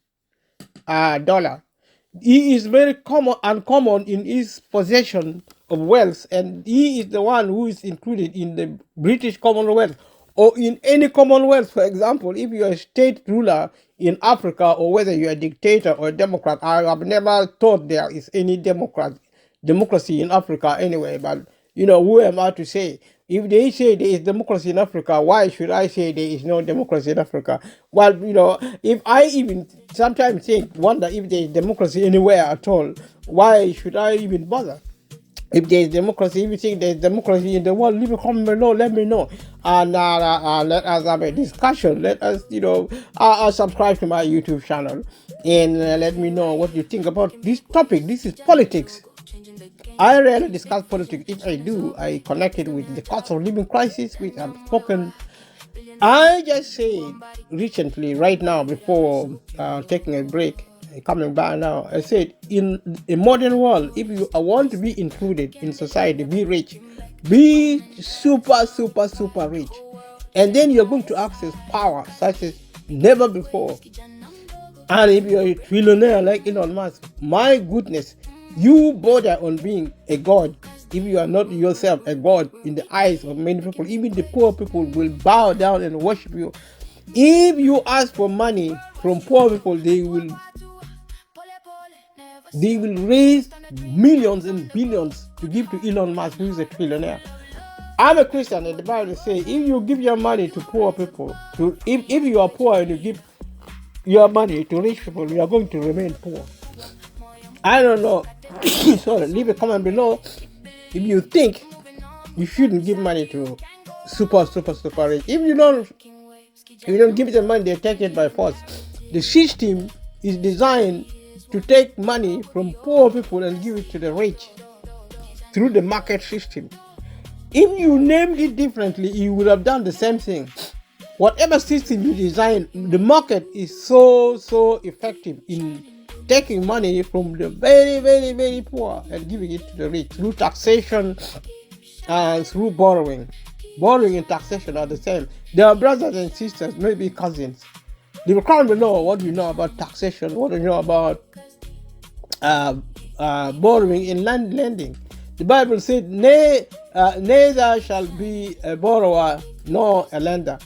He is very uncommon in his possession of wealth, and he is the one who is included in the British Commonwealth or in any Commonwealth. For example, if you are a state ruler in Africa, or whether you are a dictator or a Democrat, I have never thought there is any democracy in Africa anyway. But who am I to say? If they say there is democracy in Africa, why should I say there is no democracy in Africa? Well, if I even sometimes wonder if there is democracy anywhere at all, why should I even bother? If there is democracy, if you think there is democracy in the world, leave a comment below, let me know. And let us have a discussion. Let us, subscribe to my YouTube channel. And let me know what you think about this topic. This is politics. I rarely discuss politics. If I do, I connect it with the cost of living crisis, which I've spoken. I just said recently, right now, before taking a break, coming back now, I said, in a modern world, if you want to be included in society, be rich, be super, super, super rich, and then you're going to access power such as never before. And if you're a trillionaire like Elon Musk, my goodness, you border on being a god. If you are not yourself a god in the eyes of many people, even the poor people will bow down and worship you. If you ask for money from poor people, they will raise millions and billions to give to Elon Musk, who is a trillionaire. I'm a Christian, and the Bible says if you give your money to poor people, if you are poor and you give your money to rich people, you are going to remain poor. I don't know. Sorry, leave a comment below if you think you shouldn't give money to super, super, super rich. If you don't give them money, they take it by force. The system is designed to take money from poor people and give it to the rich through the market system. If you named it differently, you would have done the same thing. Whatever system you design, the market is so effective in taking money from the very, very, very poor and giving it to the rich through taxation and through borrowing. Borrowing and taxation are the same. They are brothers and sisters, maybe cousins. Leave a comment below what do you know about taxation, what do you know about borrowing and lending. The Bible said, neither shall be a borrower nor a lender.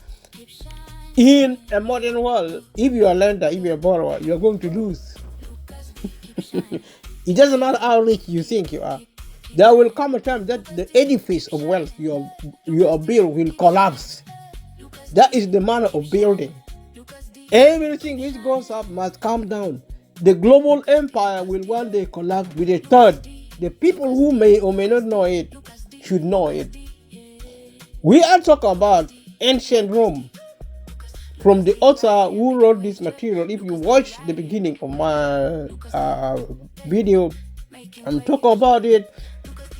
In a modern world, if you're a lender, if you're a borrower, you're going to lose. It doesn't matter how rich you think you are. There will come a time that the edifice of wealth you build will collapse. That is the manner of building. Everything which goes up must come down. The global empire will one day collapse with a third. The people who may or may not know it should know it. We are talking about ancient Rome. From the author who wrote this material, if you watch the beginning of my video, I'm talking about it,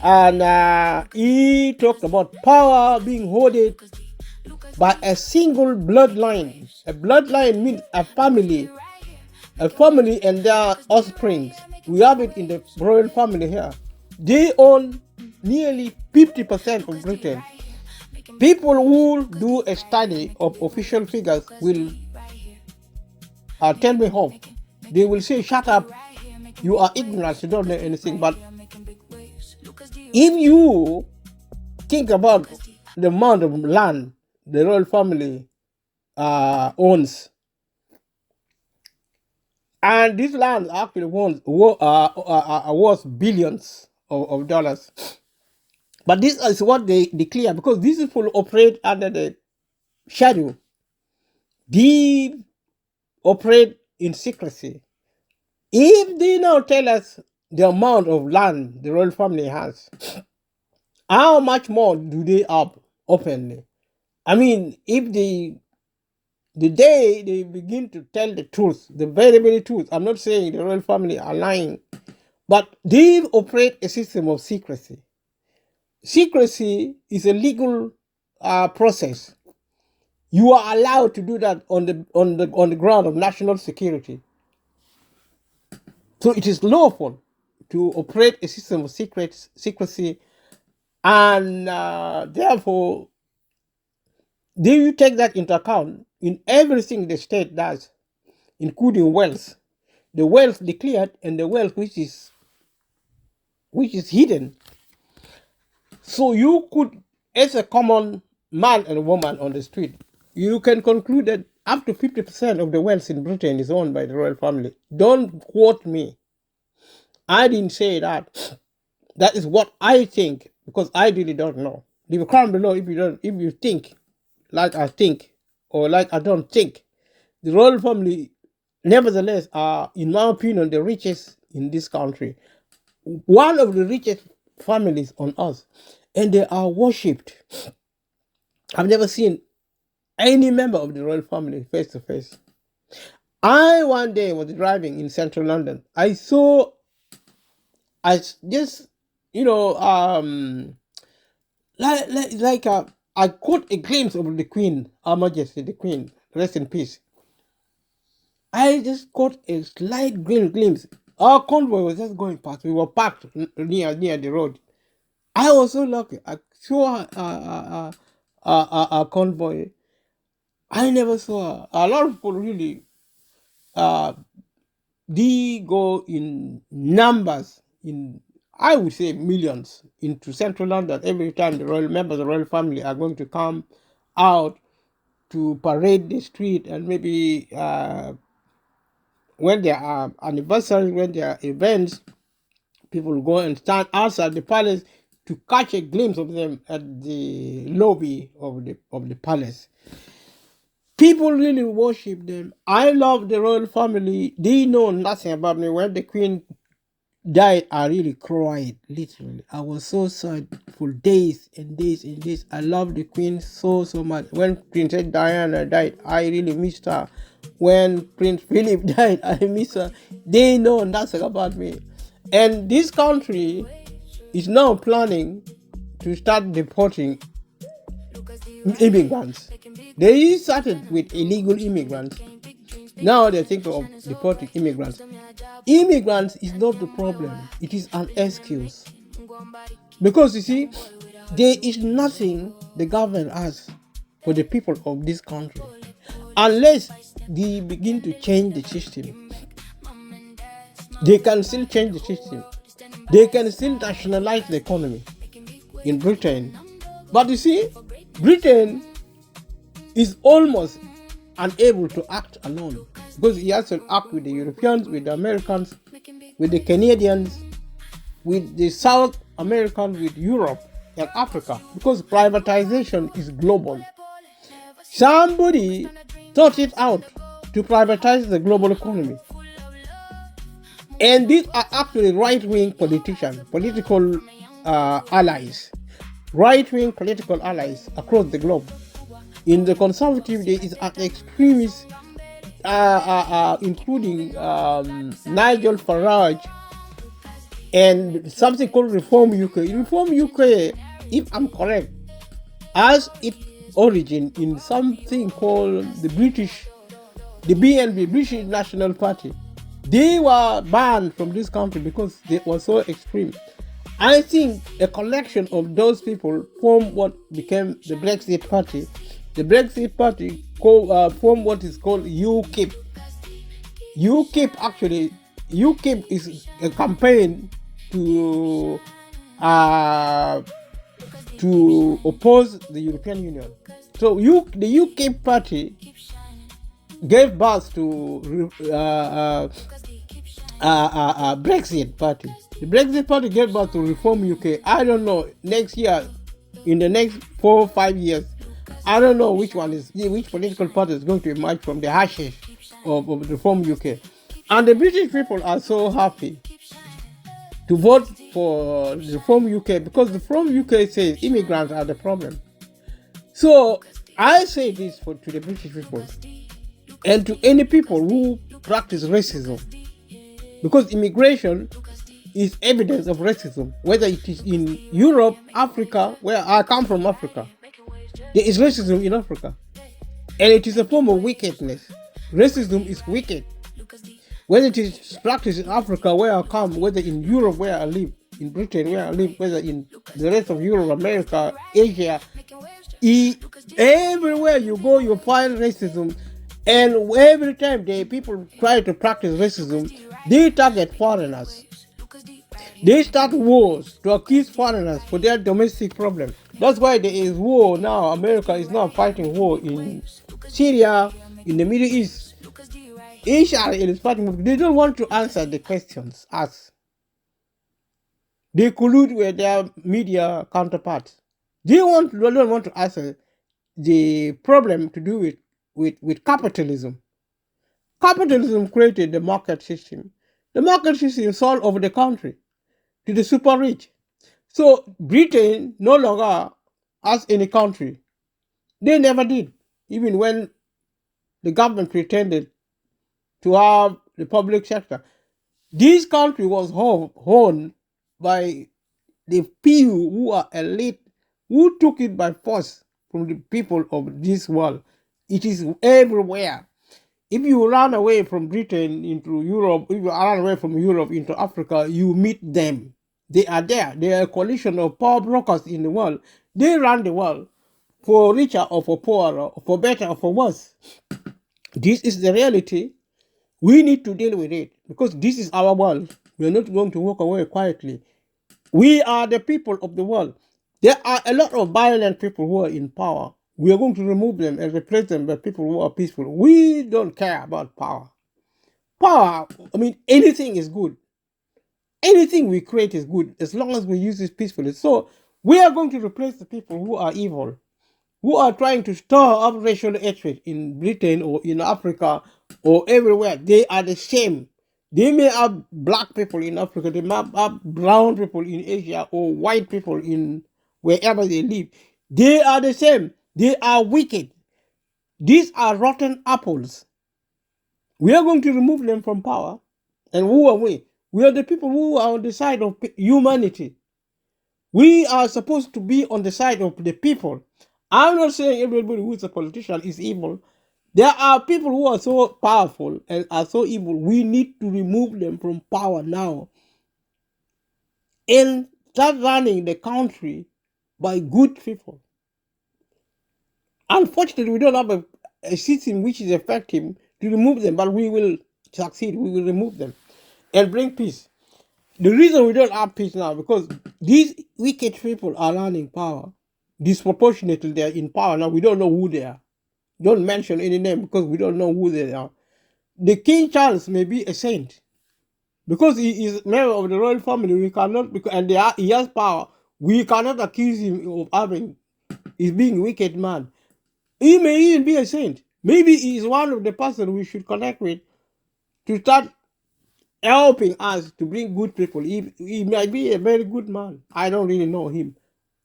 and he talked about power being hoarded by a single bloodline. A bloodline means a family and their offspring. We have it in the royal family here. They own nearly 50% of Britain. People who do a study of official figures will tell me off. They will say, shut up, you are ignorant, you don't know anything. But if you think about the amount of land the royal family owns, and this land actually worth billions of dollars. But this is what they declare, because these people operate under the shadow. They operate in secrecy. If they now tell us the amount of land the royal family has, how much more do they have openly? I mean, if the day they begin to tell the truth, the very, very truth, I'm not saying the royal family are lying, But they operate a system of secrecy. Secrecy is a legal process. You are allowed to do that on the ground of national security. So it is lawful to operate a system of secrecy, and therefore, do you take that into account in everything the state does, including wealth, the wealth declared and the wealth which is hidden? So you could, as a common man and woman on the street, you can conclude that up to 50% of the wealth in Britain is owned by the royal family. Don't quote me. I didn't say that. That is what I think, because I really don't know. Leave a comment below if you think like I think or like I don't think. The royal family, nevertheless, are, in my opinion, the richest in this country. One of the richest families on earth, and they are worshipped. I've never seen any member of the royal family face to face. I one day was driving in central London. I just, I caught a glimpse of the Queen, Her Majesty, the Queen, rest in peace. I just caught a slight glimpse. Our convoy was just going past. We were parked near the road. I was so lucky. I saw a convoy. I never saw a lot of people really. They go in numbers, I would say millions, into central London every time the royal members of the royal family are going to come out to parade the street, and maybe when there are anniversaries, when there are events, people go and stand outside the palace to catch a glimpse of them at the lobby of the palace. People really worship them. I love the royal family. They know nothing about me. When the Queen died, I really cried, literally. I was so sad for days and days and days. I love the Queen so much. When Princess Diana died, I really missed her. When Prince Philip died, I miss her. They know nothing about me. And this country is now planning to start deporting immigrants. They started with illegal immigrants. Now they're thinking of deporting immigrants. Immigrants is not the problem. It is an excuse. Because you see, there is nothing the government has for the people of this country unless they begin to change the system. They can still change the system. They can still nationalize the economy in Britain. But you see, Britain is almost unable to act alone, because he has to act with the Europeans, with the Americans, with the Canadians, with the South Americans, with Europe and Africa, because privatization is global. Somebody thought it out to privatize the global economy. And these are actually right-wing politicians, political allies, right-wing political allies across the globe. In the conservative, there is an extremist, including Nigel Farage, and something called Reform UK. Reform UK, if I'm correct, has its origin in something called the BNP, British National Party. They were banned from this country because they were so extreme. I think a collection of those people formed what became the Brexit Party. The Brexit Party formed what is called UKIP. UKIP is a campaign to oppose the European Union. So the UKIP Party gave birth to Brexit Party. The Brexit Party gave birth to Reform UK. I don't know, next year, in the next 4 or 5 years, I don't know which political party is going to emerge from the ashes of Reform UK. And the British people are so happy to vote for Reform UK, because Reform UK says immigrants are the problem. So I say this to the British people and to any people who practice racism, because immigration is evidence of racism, whether it is in Europe, Africa, where I come from, Africa. There is racism in Africa, and it is a form of wickedness. Racism is wicked. Whether it is practiced in Africa, where I come, whether in Europe, where I live, in Britain, where I live, whether in the rest of Europe, America, Asia, everywhere you go, you find racism. And every time the people try to practice racism, they target foreigners. They start wars to accuse foreigners for their domestic problem. That's why there is war now. America is now fighting war in Syria, in the Middle East. Israel is fighting. They don't want to answer the questions asked. They collude with their media counterparts. They don't want to answer the problem to do with capitalism. Capitalism created the market system. The market system sold over the country to the super rich. So Britain no longer has any country. They never did, even when the government pretended to have the public sector. This country was owned by the few who are elite, who took it by force from the people of this world. It is everywhere. If you run away from Britain into Europe, if you run away from Europe into Africa, you meet them. They are there. They are a coalition of power brokers in the world. They run the world for richer or for poorer, for better or for worse. This is the reality. We need to deal with it because this is our world. We are not going to walk away quietly. We are the people of the world. There are a lot of violent people who are in power. We are going to remove them and replace them by people who are peaceful. We don't care about power. Power, anything is good. Anything we create is good as long as we use it peacefully. So we are going to replace the people who are evil, who are trying to stir up racial hatred in Britain or in Africa or everywhere. They are the same. They may have black people in Africa, they may have brown people in Asia or white people in wherever they live. They are the same. They are wicked. These are rotten apples. We are going to remove them from power. And who are we? We are the people who are on the side of humanity. We are supposed to be on the side of the people. I'm not saying everybody who is a politician is evil. There are people who are so powerful and are so evil. We need to remove them from power now and start running the country by good people. Unfortunately, we don't have a system which is effective to remove them, but we will succeed. We will remove them and bring peace. The reason we don't have peace now because these wicked people are running power. Disproportionately, they are in power now. We don't know who they are. Don't mention any name because we don't know who they are. The King Charles may be a saint because he is a member of the royal family. We cannot, and he has power. We cannot accuse him of being a wicked man. He may even be a saint. Maybe he is one of the persons we should connect with to start helping us to bring good people. He might be a very good man. I don't really know him.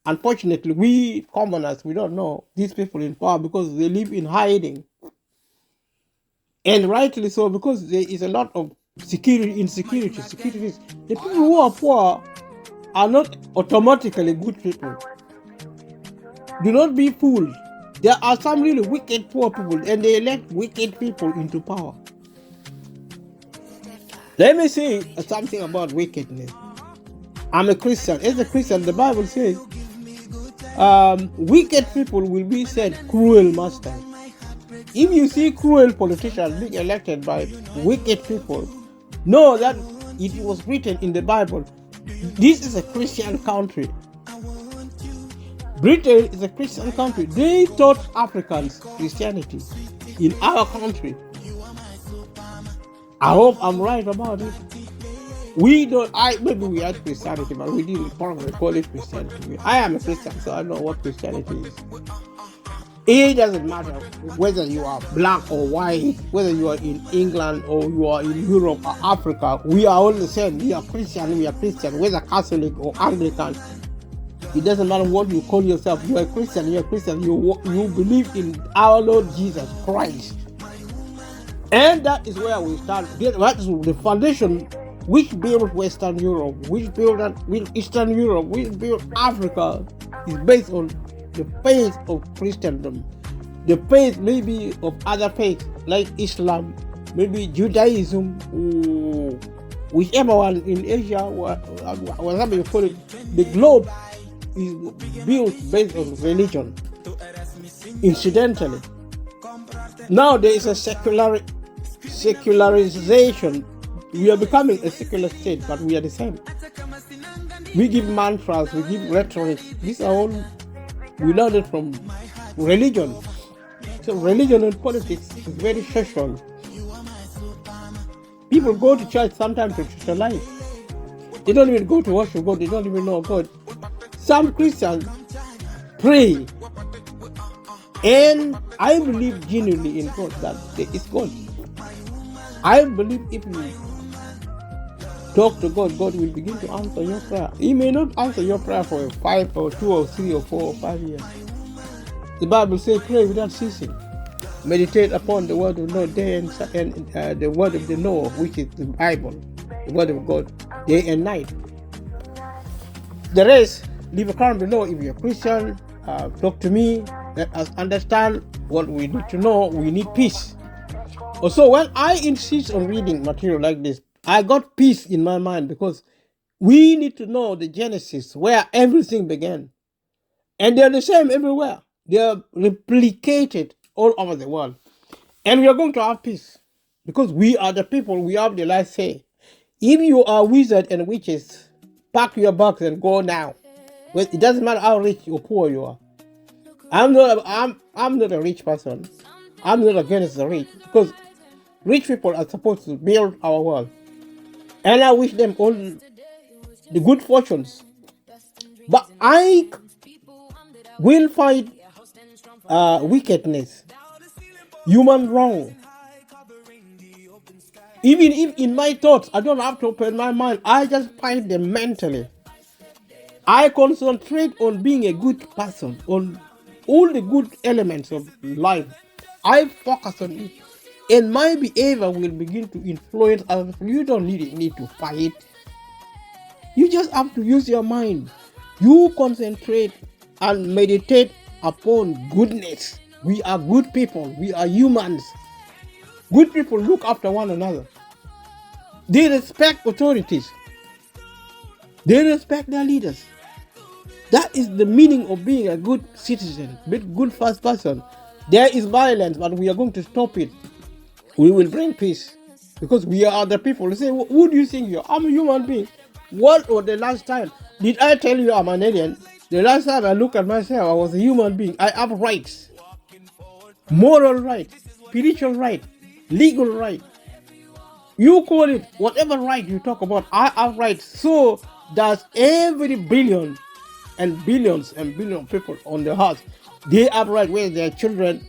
Unfortunately, we commoners, we don't know these people in power because they live in hiding. And rightly so, because there is a lot of insecurity. The people who are poor are not automatically good people. Do not be fooled. There are some really wicked poor people and they elect wicked people into power. Let me say something about wickedness. I'm a Christian. As a Christian, the Bible says, wicked people will be said cruel masters. If you see cruel politicians being elected by wicked people, know that it was written in the Bible. This is a Christian country. Britain is a Christian country. They taught Africans Christianity in our country. I hope I'm right about it. Maybe we had Christianity, but we didn't probably call it Christianity. I am a Christian, so I know what Christianity is. It doesn't matter whether you are black or white, whether you are in England or you are in Europe or Africa. We are all the same. We are Christian, whether Catholic or Anglican. It doesn't matter what you call yourself. You are a Christian, you believe in our Lord Jesus Christ. And that is where we start. That is the foundation which built Western Europe, which built Eastern Europe, which built Africa, is based on the faith of Christendom, the faith maybe of other faiths like Islam, maybe Judaism, or whichever one in Asia, whatever you call it. The globe is built based on religion. Incidentally, now there is a secularization. We are becoming a secular state, but we are the same. We give mantras, we give rhetoric. These are all, we learned it from religion. So religion and politics is very social. People go to church sometimes to socialize. They don't even go to worship God, they don't even know God. Some Christians pray, and I believe genuinely in God, that there is God. I believe if you talk to God, God will begin to answer your prayer. He may not answer your prayer for 5 or 2 or 3 or 4 or 5 years. The Bible says, pray without ceasing. Meditate upon the word of the Lord day and the word of the Lord, which is the Bible, the word of God, day and night. The rest, leave a comment below. If you're a Christian, talk to me. Let us understand what we need to know. We need peace. Also, when I insist on reading material like this, I got peace in my mind, because we need to know the genesis, where everything began. And they're the same everywhere. They are replicated all over the world. And we are going to have peace, because we are the people, we have the last say. If you are wizards and witches, pack your bags and go now. Well, it doesn't matter how rich or poor you are. I'm not a rich person. I'm not against the rich, because rich people are supposed to build our world. And I wish them all the good fortunes. But I will fight wickedness, human wrong. Even if in my thoughts, I don't have to open my mind, I just fight them mentally. I concentrate on being a good person, on all the good elements of life. I focus on it, and my behavior will begin to influence others. You don't need to fight. You just have to use your mind. You concentrate and meditate upon goodness. We are good people. We are humans. Good people look after one another. They respect authorities. They respect their leaders. That is the meaning of being a good citizen, a good first person. There is violence, but we are going to stop it. We will bring peace, because we are the people. You say, who do you think you are? I'm a human being. What was the last time? Did I tell you I'm an alien? The last time I looked at myself, I was a human being. I have rights. Moral rights, spiritual rights, legal rights. You call it whatever right you talk about, I have rights. So does every billion and billions and billion people on the earth. They have right with their children.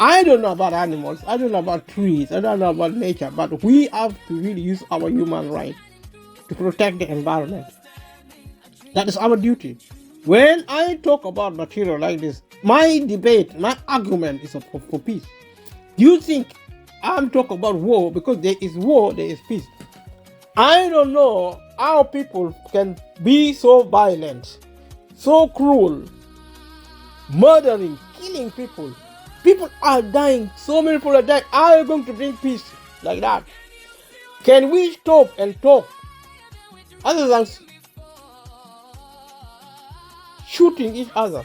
I don't know about animals, I don't know about trees, I don't know about nature, but we have to really use our human right to protect the environment. That is our duty. When I talk about material like this, my debate, my argument is for peace. Do you think I'm talking about war? Because there is war, there is peace. I don't know how people can be so violent, so cruel, murdering, killing people. People are dying. So many people are dying. How are you going to bring peace like that? Can we stop and talk other than shooting each other?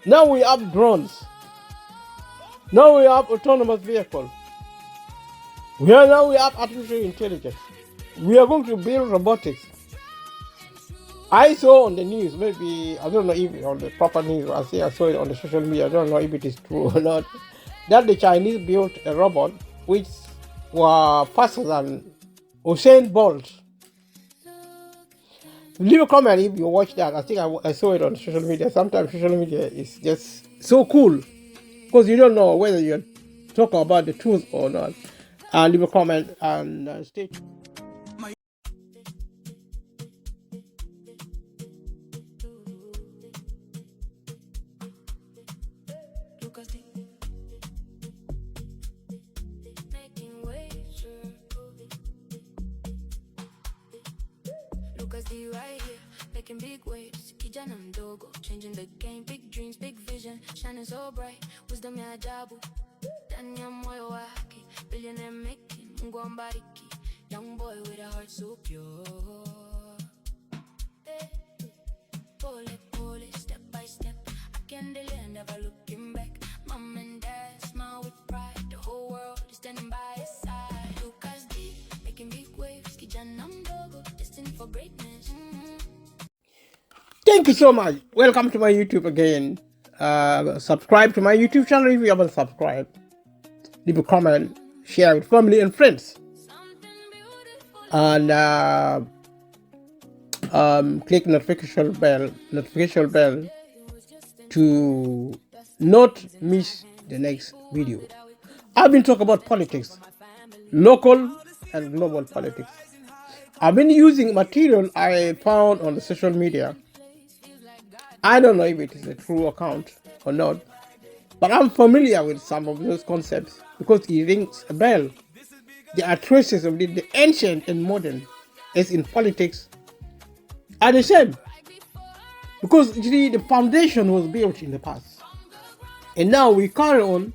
Now we have drones. Now we have autonomous vehicles. Now we have artificial intelligence. We are going to build robotics. I saw on the news, maybe, I don't know if on the proper news, I saw it on the social media, I don't know if it is true or not, that the Chinese built a robot which was faster than Usain Bolt. Leave a comment if you watch that. I think I saw it on social media. Sometimes social media is just so cool, because you don't know whether you're talking about the truth or not. Leave a comment and stay tuned. Making waves. Focus the right here, making big waves. Kijana mdogo, changing the game. Big dreams, big vision, shining so bright. Wisdom ya ajabu, ndani ya moyo wake. Billionaire making, Mungu ambariki. Young boy with a heart so pure. Pole, pole, step by step. I can delay, never looking back. Mom and dad smile with pride. The whole world is standing by his side. Lucas D, making big waves. Kijana mdogo, destined for greatness. Thank you so much. Welcome to my YouTube again. Subscribe to my YouTube channel if you haven't subscribed. Leave a comment, share with family and friends. And click notification bell to not miss the next video. I've been talking about politics, local and global politics. I've been using material I found on the social media. I don't know if it is a true account or not, but I'm familiar with some of those concepts because it rings a bell. There are traces of the ancient and modern, as in politics, are the same. Because you see, the foundation was built in the past. And now we carry on.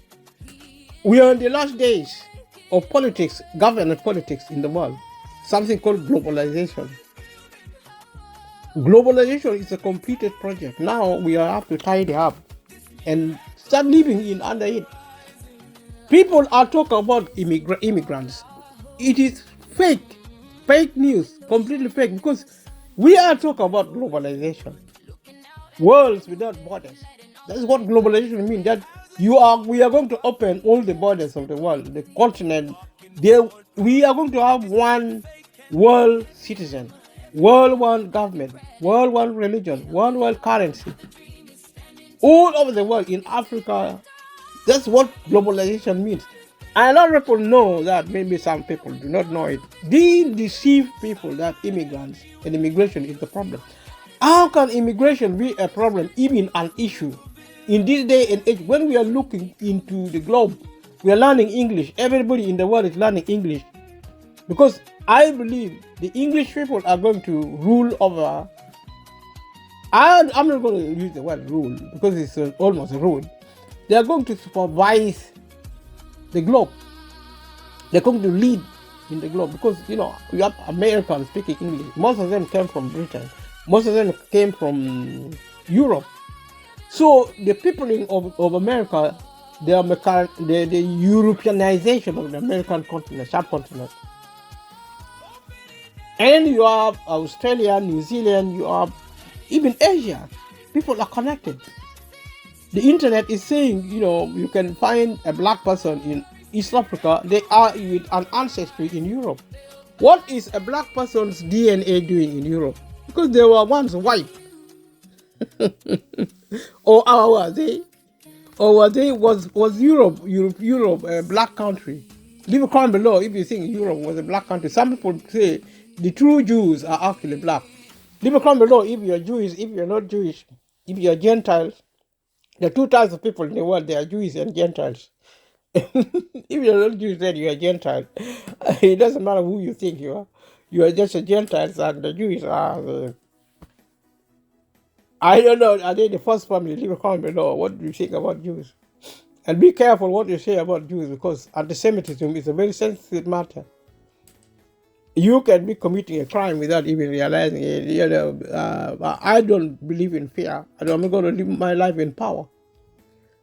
We are in the last days of politics, government politics in the world. Something called globalization. Globalization is a completed project. Now we have to tidy up and start living in under it. People are talking about immigrants. It is fake news, completely fake, because we are talking about globalization. Worlds without borders. That's what globalization means. That we are going to open all the borders of the world, the continent. We are going to have one world citizen, world one government, world one religion, world currency. All over the world, in Africa, that's what globalization means. And a lot of people know that, maybe some people do not know it. They deceive people that immigrants and immigration is the problem. How can immigration be a problem, even an issue? In this day and age, when we are looking into the globe, we are learning English. Everybody in the world is learning English. Because I believe the English people are going to rule over. I'm not going to use the word rule because it's almost a rule. They are going to supervise the globe. They're going to lead in the globe because, you have Americans speaking English. Most of them came from Britain. Most of them came from Europe. So the peopling of America, the Europeanization of the American continent, subcontinent. And you have Australia, New Zealand, you have even Asia. People are connected. The internet is saying, you can find a black person in East Africa. They are with an ancestry in Europe. What is a black person's DNA doing in Europe? Because they were once white. Or was Europe a black country? Leave a comment below if you think Europe was a black country. Some people say the true Jews are actually black. Leave a comment below if you're Jewish, if you're not Jewish, if you're Gentiles. There are two types of people in the world. They are Jews and Gentiles. If you're not Jewish, then you're a Gentile. It doesn't matter who you think you are. You are just a Gentile, and the Jews are I don't know. Are they the first family? Leave a comment below. What do you think about Jews? And be careful what you say about Jews, because anti-Semitism is a very sensitive matter. You can be committing a crime without even realizing it. I don't believe in fear. I'm going to live my life in power.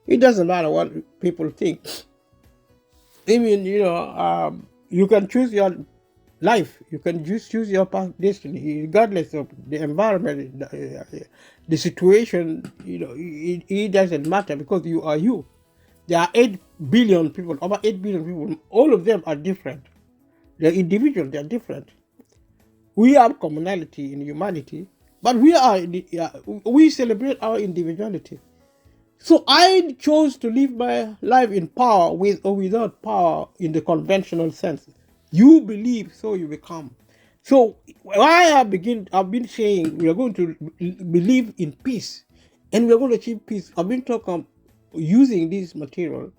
It doesn't matter what people think. Even, you can choose your life. You can just choose your destiny, regardless of the environment, the situation. It doesn't matter, because you are you. There are 8 billion people, over 8 billion people. All of them are different. They're individual, they're different. We have commonality in humanity, but we celebrate our individuality. So I chose to live my life in power, with or without power, in the conventional sense. You believe, so you become. So I've been saying we are going to believe in peace, and we are going to achieve peace. I've been talking using this material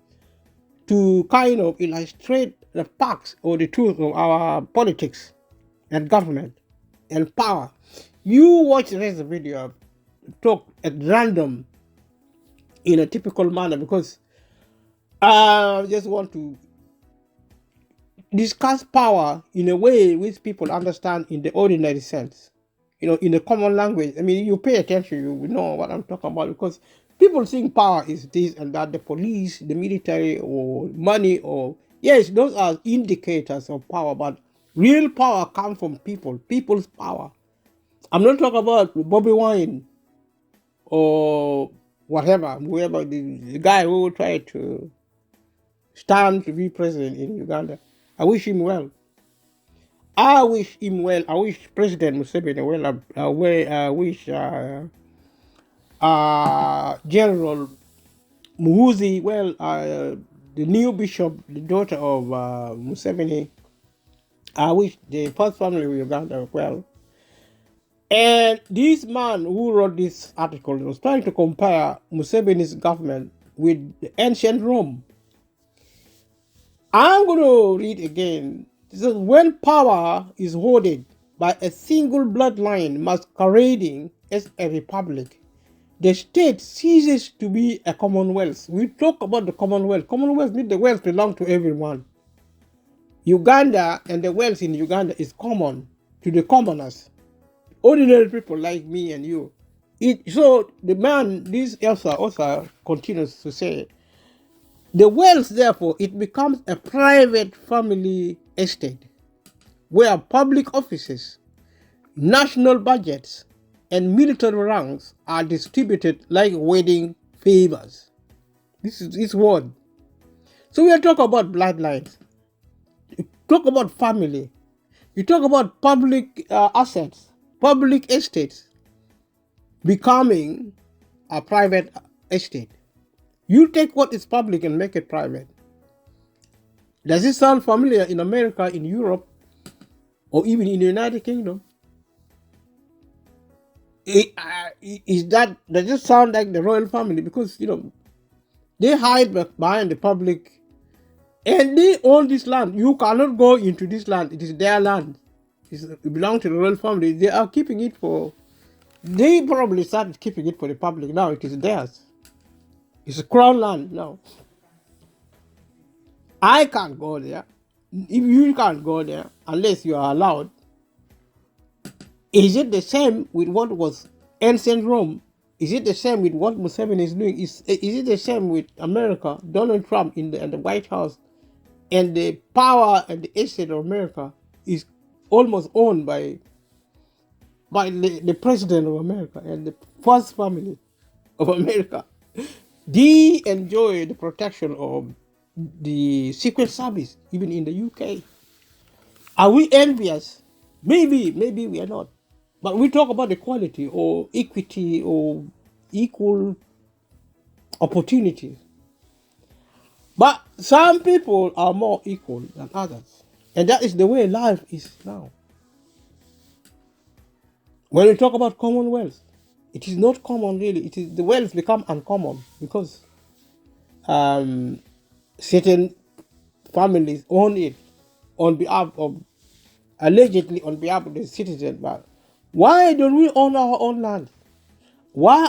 to kind of illustrate the facts or the truth of our politics and government. and power. You watch the rest of the video, talk at random in a typical manner because I just want to discuss power in a way which people understand in the ordinary sense. In the common language. I mean, you pay attention, you know what I'm talking about, because people think power is this and that, the police, the military, or money, or yes, those are indicators of power, but real power comes from people's power. I'm not talking about Bobby Wine or whoever the guy who tried to stand to be president in Uganda. I wish him well. I wish him well. I wish President Museveni well. I wish General Muhuzi well. The new bishop, the daughter of Museveni. I wish the first family of Uganda well. And this man who wrote this article was trying to compare Museveni's government with the ancient Rome. I'm going to read again. It says, when power is hoarded by a single bloodline masquerading as a republic, the state ceases to be a commonwealth. We talk about the commonwealth. Commonwealth means the wealth belongs to everyone. Uganda and the wealth in Uganda is common to the commoners, ordinary people like me and you. So the man, this author continues to say, the wealth, therefore, it becomes a private family estate where public offices, national budgets, and military ranks are distributed like wedding favors. This is his word. So we are talking about bloodlines. You talk about family. You talk about public assets, public estates becoming a private estate. You take what is public and make it private. Does it sound familiar in America, in Europe, or even in the United Kingdom? Does it sound like the royal family? Because, they hide behind the public and they own this land. You cannot go into this land. It is their land. It belongs to the royal family. They are keeping it they probably started keeping it for the public. Now it is theirs. It's a crown land now. I can't go there. If you can't go there, unless you are allowed, is it the same with what was ancient Rome? Is it the same with what Museveni is doing? Is it the same with America, Donald Trump in the White House, and the power and the estate of America is almost owned by the president of America and the first family of America? They enjoy the protection of the Secret Service, even in the UK. Are we envious? Maybe we are not. But we talk about equality or equity or equal opportunities. But some people are more equal than others. And that is the way life is now. When we talk about commonwealth, it is not common really. It is the wealth become uncommon because certain families own it on behalf of, allegedly on behalf of the citizen. But why don't we own our own land? Why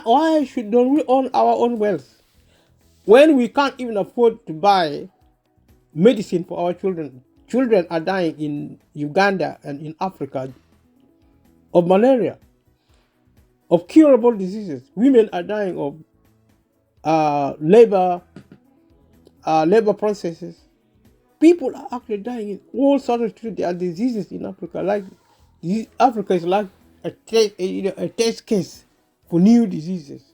don't we own our own wealth when we can't even afford to buy medicine for our children? Children are dying in Uganda and in Africa of malaria, of curable diseases. Women are dying of labor processes. People are actually dying in all sorts of things. There are diseases in Africa. Africa is like a test case for new diseases.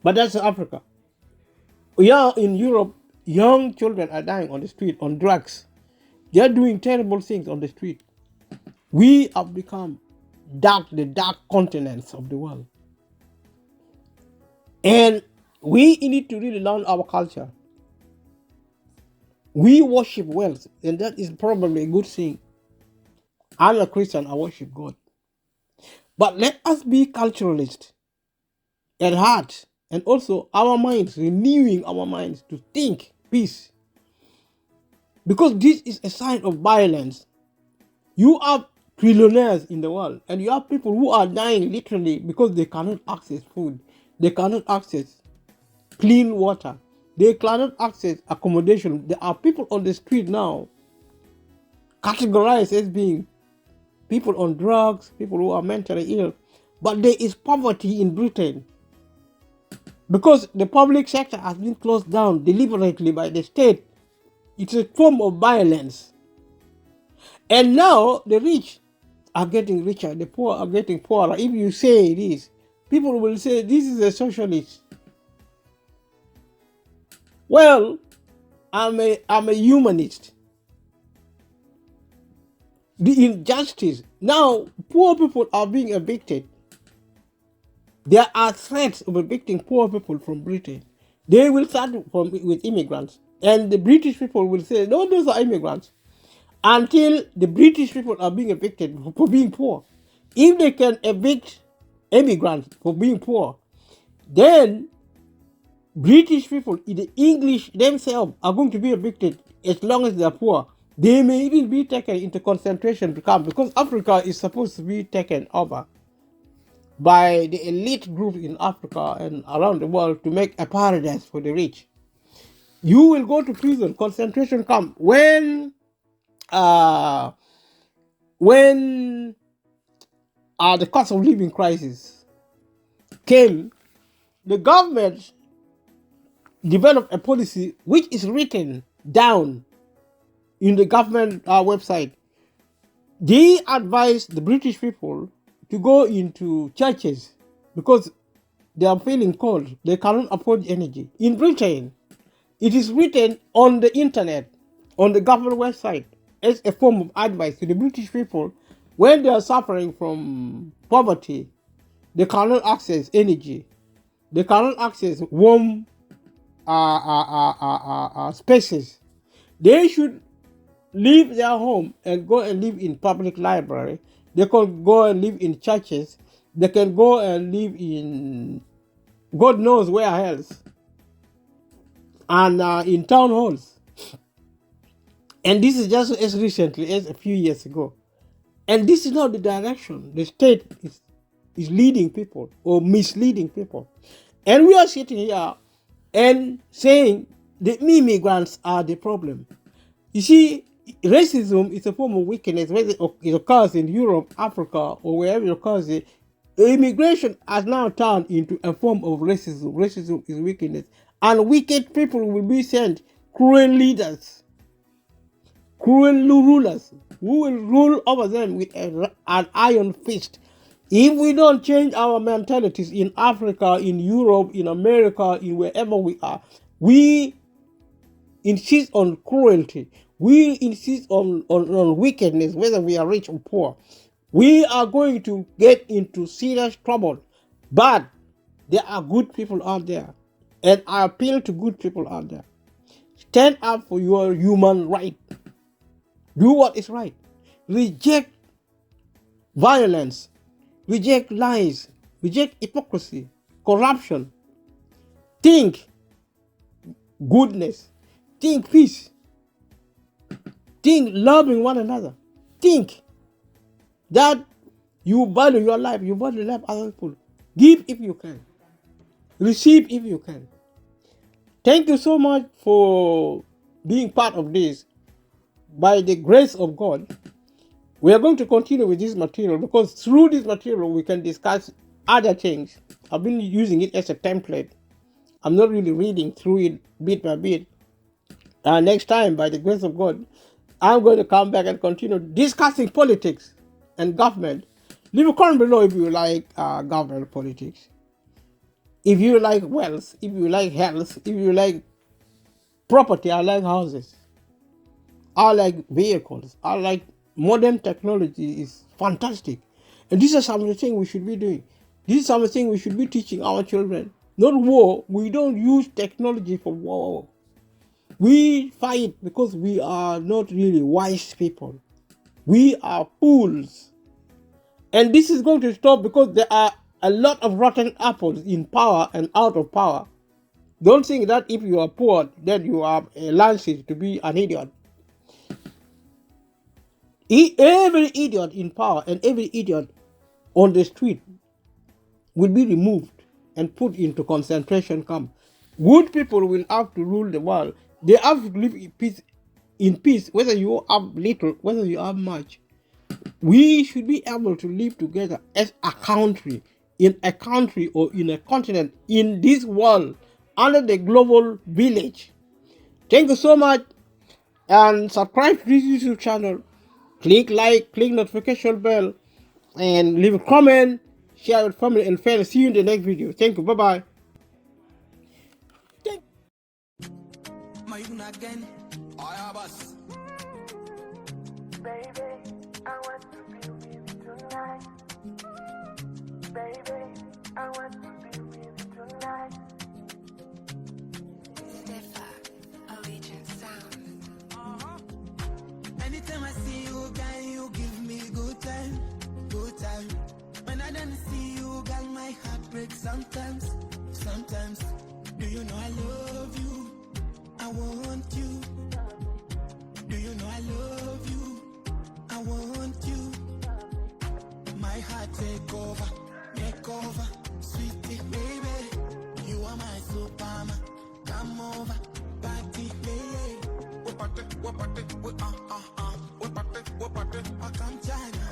But that's Africa. Yeah, in Europe, young children are dying on the street on drugs. They are doing terrible things on the street. We have become the dark continents of the world. And we need to really learn our culture. We worship wealth, and that is probably a good thing. I'm a Christian, I worship God. But let us be culturalists at heart, and also our minds, renewing our minds to think peace. Because this is a sign of violence. You have trillionaires in the world, and you have people who are dying literally because they cannot access food, they cannot access clean water, they cannot access accommodation. There are people on the street now categorized as being people on drugs, people who are mentally ill, but there is poverty in Britain because the public sector has been closed down deliberately by the state. It's a form of violence. And now the rich are getting richer, the poor are getting poorer. If you say this, people will say this is a socialist. Well, I'm a humanist. The injustice. Now, poor people are being evicted. There are threats of evicting poor people from Britain. They will start with immigrants. And the British people will say, no, those are immigrants. Until the British people are being evicted for being poor. If they can evict immigrants for being poor, then British people, the English themselves, are going to be evicted as long as they are poor. They may even be taken into concentration camps because Africa is supposed to be taken over by the elite group in Africa and around the world to make a paradise for the rich. You will go to prison, concentration camp. When the cost of living crisis came, the government developed a policy which is written down in the government website. They advised the British people to go into churches because they are feeling cold. They cannot afford energy. In Britain, it is written on the internet, on the government website, as a form of advice to the British people when they are suffering from poverty. They cannot access energy. They cannot access warm spaces. They should leave their home and go and live in public library. They can go and live in churches. They can go and live in God knows where else. And in town halls. And this is just as recently as a few years ago. And this is not the direction the state is leading people or misleading people. And we are sitting here and saying the immigrants are the problem. You see, racism is a form of wickedness, whether it occurs in Europe, Africa, or wherever it occurs. Immigration has now turned into a form of racism. Racism is wickedness. And wicked people will be sent, cruel leaders, cruel rulers, who will rule over them with an iron fist. If we don't change our mentalities in Africa, in Europe, in America, in wherever we are, we insist on cruelty. We insist on wickedness, whether we are rich or poor. We are going to get into serious trouble. But there are good people out there. And I appeal to good people out there. Stand up for your human right. Do what is right. Reject violence. Reject lies. Reject hypocrisy. Corruption. Think goodness. Think peace. Think loving one another. Think that you value your life. You value the life of other people. Give if you can. Receive if you can. Thank you so much for being part of this. By the grace of God, we are going to continue with this material because through this material we can discuss other things. I've been using it as a template. I'm not really reading through it bit by bit. Next time, by the grace of God, I'm going to come back and continue discussing politics and government. Leave a comment below if you like government politics. If you like wealth, if you like health, if you like property, I like houses. I like vehicles. I like modern technology is fantastic. And these are some of the things we should be doing. These are some of the things we should be teaching our children. Not war. We don't use technology for war. We fight because we are not really wise people. We are fools. And this is going to stop because there are a lot of rotten apples in power and out of power. Don't think that if you are poor, then you are licensed to be an idiot. Every idiot in power and every idiot on the street will be removed and put into concentration camp. Good people will have to rule the world. They have to live in peace, whether you have little, whether you have much. We should be able to live together as a country, in a country or in a continent, in this world, under the global village. Thank you so much, and subscribe to this YouTube channel. Click like, click notification bell, and leave a comment, share with family and friends. See you in the next video. Thank you. Bye-bye. Again, I have us. Baby, I want to be with you tonight. Baby, I want to be with you tonight. Anytime I see you, girl, you give me good time, good time. When I don't see you, girl, my heart breaks sometimes, sometimes. Do you know I love you? I want you. Do you know I love you? I want you. My heart take over, sweetie baby. You are my superman. Come over, party, baby. I come China.